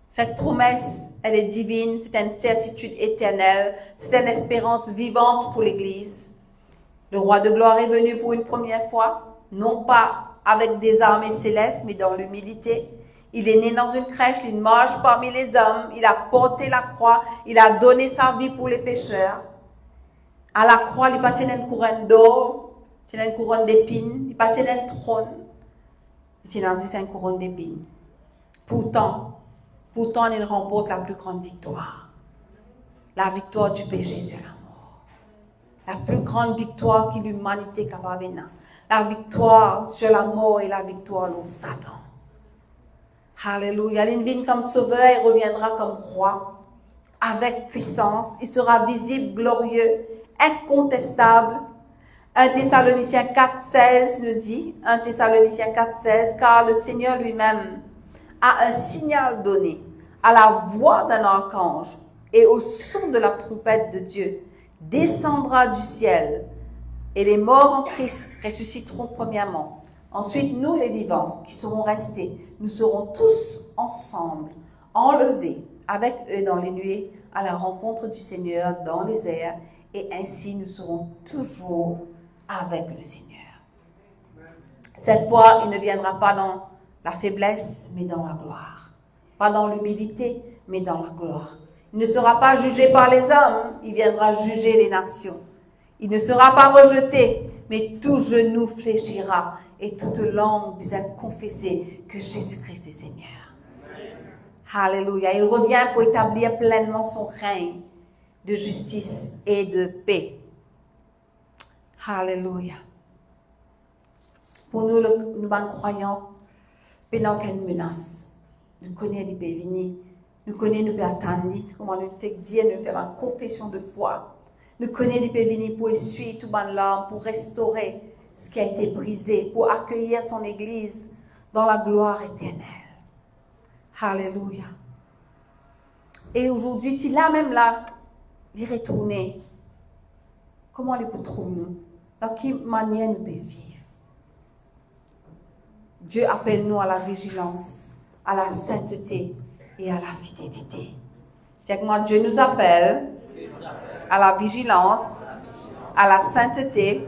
Cette promesse, elle est divine, c'est une certitude éternelle, c'est une espérance vivante pour l'Église. Le roi de gloire est venu pour une première fois, non pas avec des armées célestes, mais dans l'humilité. Il est né dans une crèche, il marche parmi les hommes, il a porté la croix, il a donné sa vie pour les pécheurs. À la croix, il n'a pas tenu une couronne d'or, il a une couronne d'épines, il n'a pas tenu un trône, il a une couronne d'épines. Pourtant, il remporte la plus grande victoire. La victoire du péché sur la mort. La plus grande victoire que l'humanité est capable de faire. La victoire sur la mort et la victoire sur Satan. Alléluia. Il vient comme sauveur et reviendra comme roi. Avec puissance. Il sera visible, glorieux, incontestable. 1 Thessaloniciens 4,16 nous dit, 1 Thessaloniciens 4,16, car le Seigneur lui-même a un signal donné à la voix d'un archange et au son de la trompette de Dieu, descendra du ciel et les morts en Christ ressusciteront premièrement. Ensuite, nous les vivants qui serons restés, nous serons tous ensemble, enlevés avec eux dans les nuées à la rencontre du Seigneur dans les airs et ainsi nous serons toujours avec le Seigneur. Cette fois, il ne viendra pas dans la faiblesse, mais dans la gloire. Pas dans l'humilité, mais dans la gloire. Il ne sera pas jugé par les hommes, il viendra juger les nations. Il ne sera pas rejeté, mais tout genou fléchira et toute langue va confesser que Jésus-Christ est Seigneur. Alléluia. Il revient pour établir pleinement son règne de justice et de paix. Alléluia. Pour nous, nous croyants, pendant qu'elle menace, nous connaissons les bénis, nous connaissons les attendre, comment nous fait dire, nous faisons une confession de foi. Nous connaissons les bénis pour essuyer tout ban larmes, pour restaurer ce qui a été brisé, pour accueillir son Église dans la gloire éternelle. Alléluia. Et aujourd'hui, si là même là, il retourner, comment les peut nous? Dans quelle manière nous pouvons vivre? Dieu appelle nous à la vigilance, à la sainteté et à la fidélité. C'est que moi, Dieu nous appelle à la vigilance, à la sainteté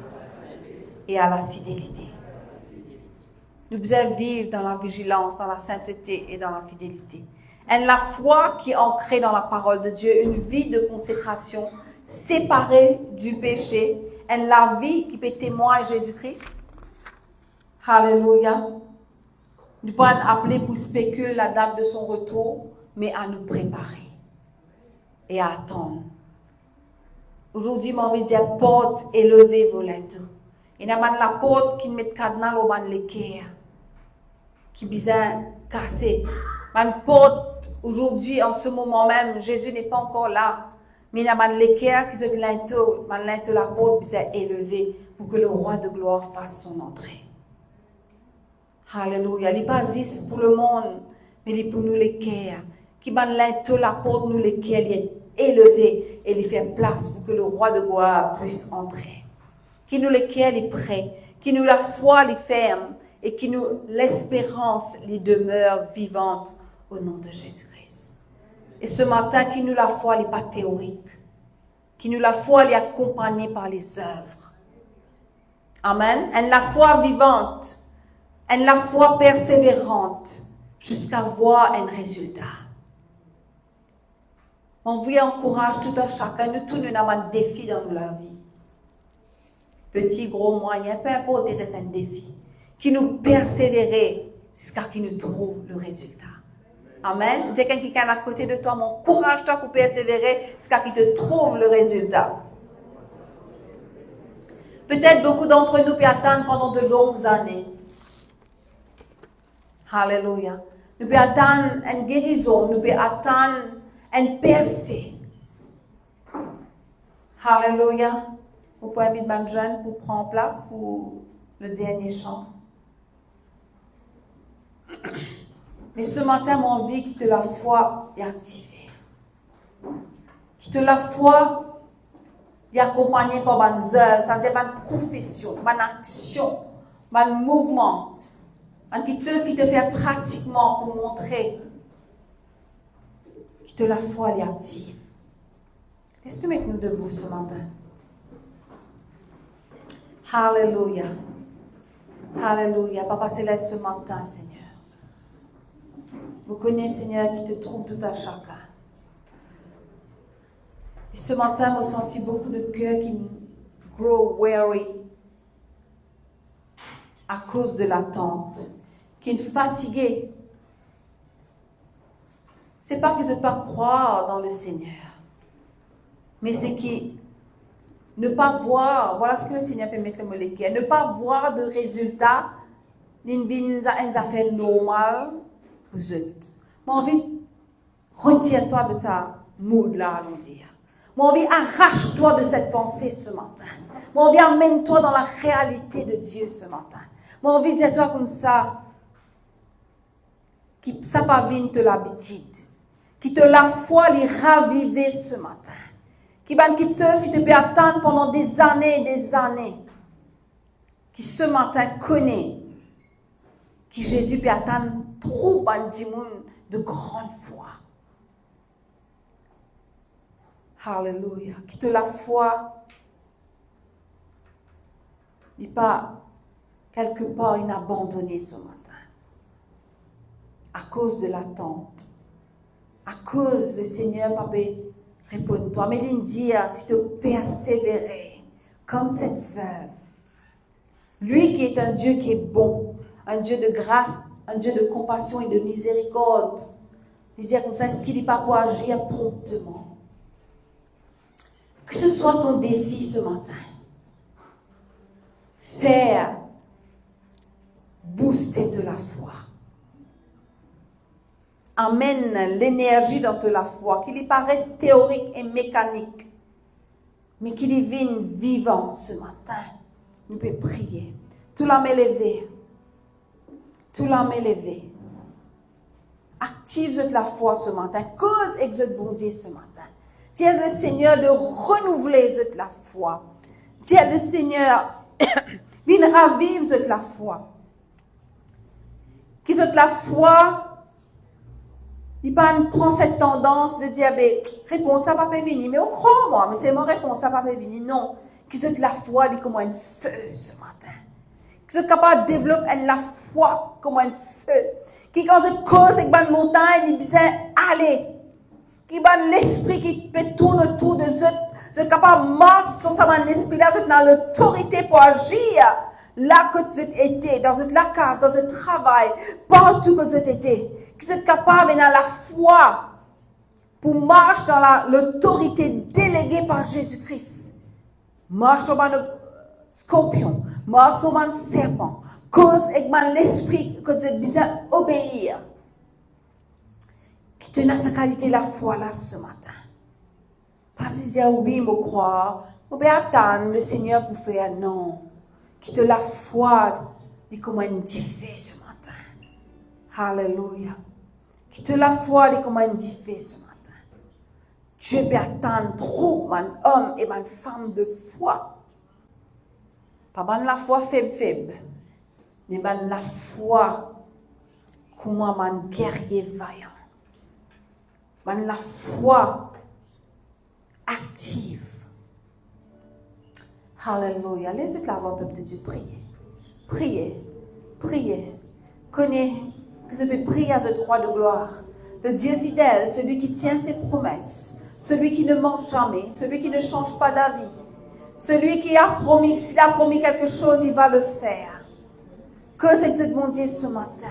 et à la fidélité. Nous devons vivre dans la vigilance, dans la sainteté et dans la fidélité. Et la foi qui est ancrée dans la parole de Dieu, une vie de consécration, séparée du péché, et la vie qui peut témoigner Jésus-Christ. Alléluia. Nous ne pouvons pas appeler pour spéculer la date de son retour, mais à nous préparer et à attendre. Aujourd'hui, j'ai envie de dire, porte élevée vos lettres. Il y a la porte qui met cadenas au ban l'équerre, qui besoin casser. Une porte, aujourd'hui, en ce moment même, Jésus n'est pas encore là. Mais il y a l'équerre qui se linteau, la porte besoin élevée pour que le roi de gloire fasse son entrée. Alléluia. Il n'est pas juste pour le monde, mais il est pour nous l'équerre. Qui ban linteau, la porte, nous l'équerre, il est élevé et il fait place pour que le roi de gloire puisse entrer. Qui nous l'équerre, il est prêt. Qui nous la foi, il est ferme. Et qui nous l'espérance, les demeure vivante au nom de Jésus-Christ. Et ce matin, qui nous la foi, il n'est pas théorique. Qui nous la foi, il est accompagné par les œuvres. Amen. Et la foi vivante, et la foi persévérante, jusqu'à voir un résultat. On vous encourage tout un chacun, nous tous nous avons un défi dans la vie. Petit, gros, moyen, peu importe, c'est un défi. Qui nous persévérer jusqu'à ce qu'il nous trouve le résultat. Amen. Dis quelqu'un qui est à côté de toi, encourage-toi pour persévérer jusqu'à ce qu'il te trouve le résultat. Peut-être beaucoup d'entre nous peuvent attendre pendant de longues années. Alléluia. Nous pouvons attendre une guérison, nous pouvons attendre une percée. Alléluia. Vous pouvez inviter ma jeune pour prendre place pour le dernier chant. Mais ce matin, mon envie que la foi est activée. Que la foi est accompagnée par une œuvre, ça veut dire une confession, une action, un mouvement, quelque chose qui te fait pratiquement pour montrer que la foi est active. Laisse-tu mettre nous debout ce matin. Alléluia. Alléluia. Papa Céleste, ce matin, Seigneur. Vous connaissez, Seigneur, qui te trouve tout à chacun. Et ce matin, j'ai senti beaucoup de cœurs qui grow weary à cause de l'attente, qui sont fatigués. Ce n'est pas qu'ils ne veulent pas croire dans le Seigneur, mais c'est qu'ils ne pas voir, voilà ce que le Seigneur peut mettre le molécule, ne pas voir de résultats d'une affaire normale. Vous êtes. J'ai envie, retire-toi de ça mood-là, allons dire. J'ai envie, arrache-toi de cette pensée ce matin. J'ai envie, amène-toi dans la réalité de Dieu ce matin. J'ai envie, dis-toi comme ça, qui ça pas vient de l'habitude, qui te la foi les raviver ce matin, qui va une chose qui te peut attendre pendant des années et des années, qui ce matin connaît qui Jésus peut attendre trop de grande foi. Alléluia. Qui te la foi n'est pas quelque part inabandonné ce matin. À cause de l'attente. À cause le Seigneur, papa, réponds-toi. Mais il dit, si tu persévérais comme cette veuve, lui qui est un Dieu qui est bon, un Dieu de grâce, un Dieu de compassion et de miséricorde, il dit comme ça, est-ce qu'il n'est pas pour agir promptement? Que ce soit ton défi ce matin. Faire booster de la foi. Amène l'énergie dans de la foi, qu'il n'y paraisse théorique et mécanique, mais qu'il y vienne vivant ce matin. Nous pouvons prier. Tout l'âme élevée. Tout l'âme élevée. Active de la foi ce matin. Cause exode bon Dieu ce matin. Dis à le Seigneur de renouveler de la foi. Dis à le Seigneur, viens ravive de la foi. Qu'ils de la foi, il prend cette tendance de dire, réponse à pas venir, mais on croit moi, mais c'est mon réponse à pas venir. Non, qu'ils de la foi, dit comme un feu ce matin. Qu'ils sont capables de développer la foi comme un feu. Qui quand cette cause avec une montagne, il dit, allez. Qui bat l'esprit qui peut tourner autour de eux. C'est capable de marcher dans l'esprit là, c'est dans l'autorité pour agir. Là que tu étais, dans la case, dans le travail, partout que tu étais. Que tu es capable dans la foi pour marcher dans l'autorité déléguée par Jésus-Christ. Marche sur le scorpion, marche sur le serpent. Cause avec l'esprit que tu es besoin d'obéir. Qui te donne sa qualité la foi là ce matin. Pas si dire oui, me croire, ou bien attendre le Seigneur pour faire non. Qui te la foi, dit comment il dit fait ce matin. Alléluia. Qui te la foi, dit comment il dit fait ce matin. Dieu peut attendre trop, man homme et man femme de foi. Pas man la foi faible, mais man la foi comment man guerrier vaillant. Man la foi active. Alléluia. Laissez la voix, peuple de Dieu, prier. Priez. Priez. Connais que je peux prier à ce droit de gloire. Le Dieu fidèle, celui qui tient ses promesses, celui qui ne ment jamais, celui qui ne change pas d'avis, celui qui a promis, s'il a promis quelque chose, il va le faire. Que c'est que mon Dieu ce matin.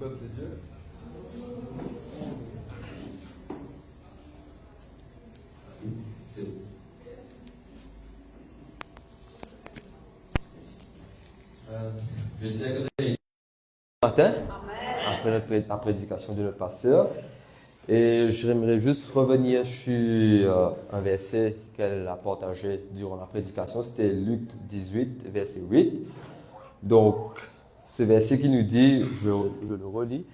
peuple de Dieu. C'est bon. J'espère que vous avez Matin, après la prédication de notre pasteur. Et j'aimerais juste revenir sur un verset qu'elle a partagé durant la prédication. C'était Luc 18, verset 8. Donc, ce verset qui nous dit, je le relis,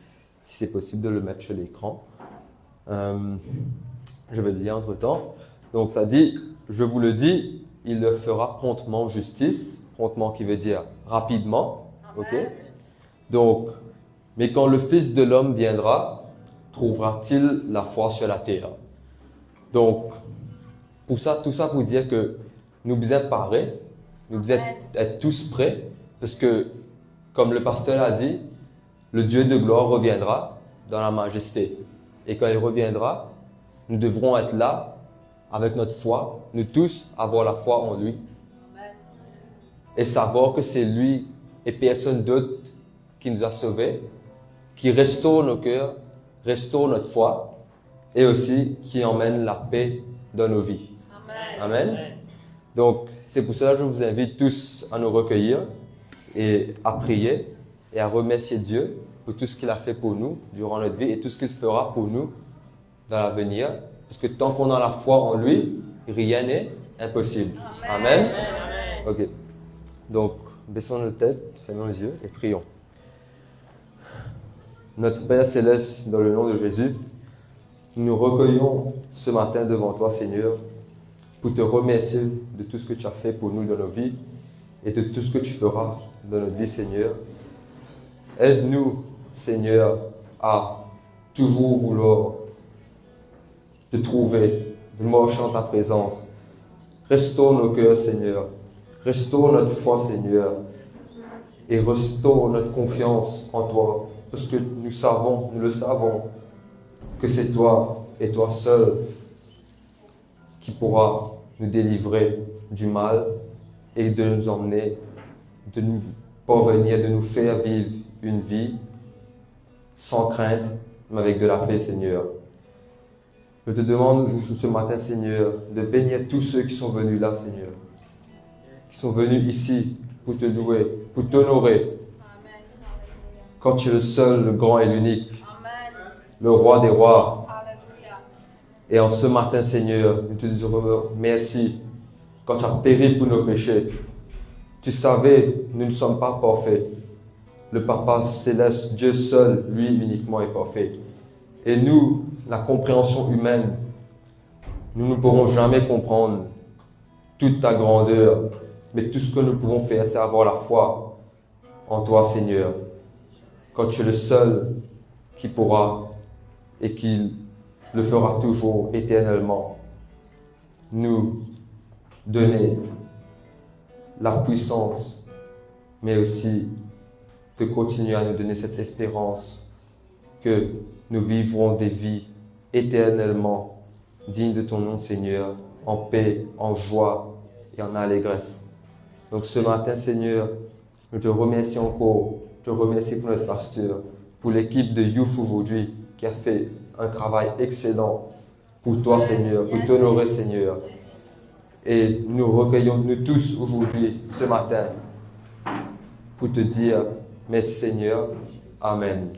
si c'est possible de le mettre sur l'écran. Je vais le lire entre-temps. Donc, ça dit, je vous le dis, il le fera promptement justice. Promptement qui veut dire rapidement. Ok. Donc, mais quand le Fils de l'homme viendra, trouvera-t-il la foi sur la terre? Donc, tout ça pour dire que nous devons parer, nous devons être tous prêts, parce que, comme le pasteur l'a dit, le Dieu de gloire reviendra dans la majesté. Et quand il reviendra, nous devrons être là avec notre foi, nous tous avoir la foi en lui. Et savoir que c'est lui et personne d'autre qui nous a sauvés, qui restaure nos cœurs, restaure notre foi et aussi qui emmène la paix dans nos vies. Amen. Amen. Donc, c'est pour cela que je vous invite tous à nous recueillir et à prier et à remercier Dieu pour tout ce qu'il a fait pour nous durant notre vie et tout ce qu'il fera pour nous dans l'avenir. Parce que tant qu'on a la foi en lui, rien n'est impossible. Amen. Amen. Ok. Donc, baissons nos têtes, fermons les yeux et prions. Notre Père Céleste, dans le nom de Jésus, nous recueillons ce matin devant toi, Seigneur, pour te remercier de tout ce que tu as fait pour nous dans nos vies et de tout ce que tu feras dans notre vie, Seigneur. Aide-nous, Seigneur, à toujours vouloir te trouver, de marcher en ta présence. Restaure nos cœurs, Seigneur. Restaure notre foi, Seigneur. Et restaure notre confiance en toi. Parce que nous le savons, que c'est toi et toi seul qui pourra nous délivrer du mal et de nous emmener, de nous parvenir, de nous faire vivre une vie sans crainte, mais avec de la paix, Seigneur. Je te demande ce matin, Seigneur, de bénir tous ceux qui sont venus là, Seigneur, qui sont venus ici pour te louer, pour t'honorer. Quand tu es le seul, le grand et l'unique, le roi des rois. Et en ce matin, Seigneur, nous te disons merci. Quand tu as péri pour nos péchés, tu savais, nous ne sommes pas parfaits. Le Papa Céleste, Dieu seul, lui uniquement est parfait. Et nous, la compréhension humaine, nous ne pourrons jamais comprendre toute ta grandeur. Mais tout ce que nous pouvons faire, c'est avoir la foi en toi, Seigneur. Quand tu es le seul qui pourra et qui le fera toujours éternellement, nous donner la puissance, mais aussi de continuer à nous donner cette espérance que nous vivrons des vies éternellement dignes de ton nom, Seigneur, en paix, en joie et en allégresse. Donc ce matin, Seigneur, nous te remercions encore. Je te remercie pour notre pasteur, pour l'équipe de Youth aujourd'hui qui a fait un travail excellent pour toi, Seigneur, pour t'honorer, Seigneur. Et nous recueillons, nous tous aujourd'hui, ce matin, pour te dire, merci Seigneur, Amen.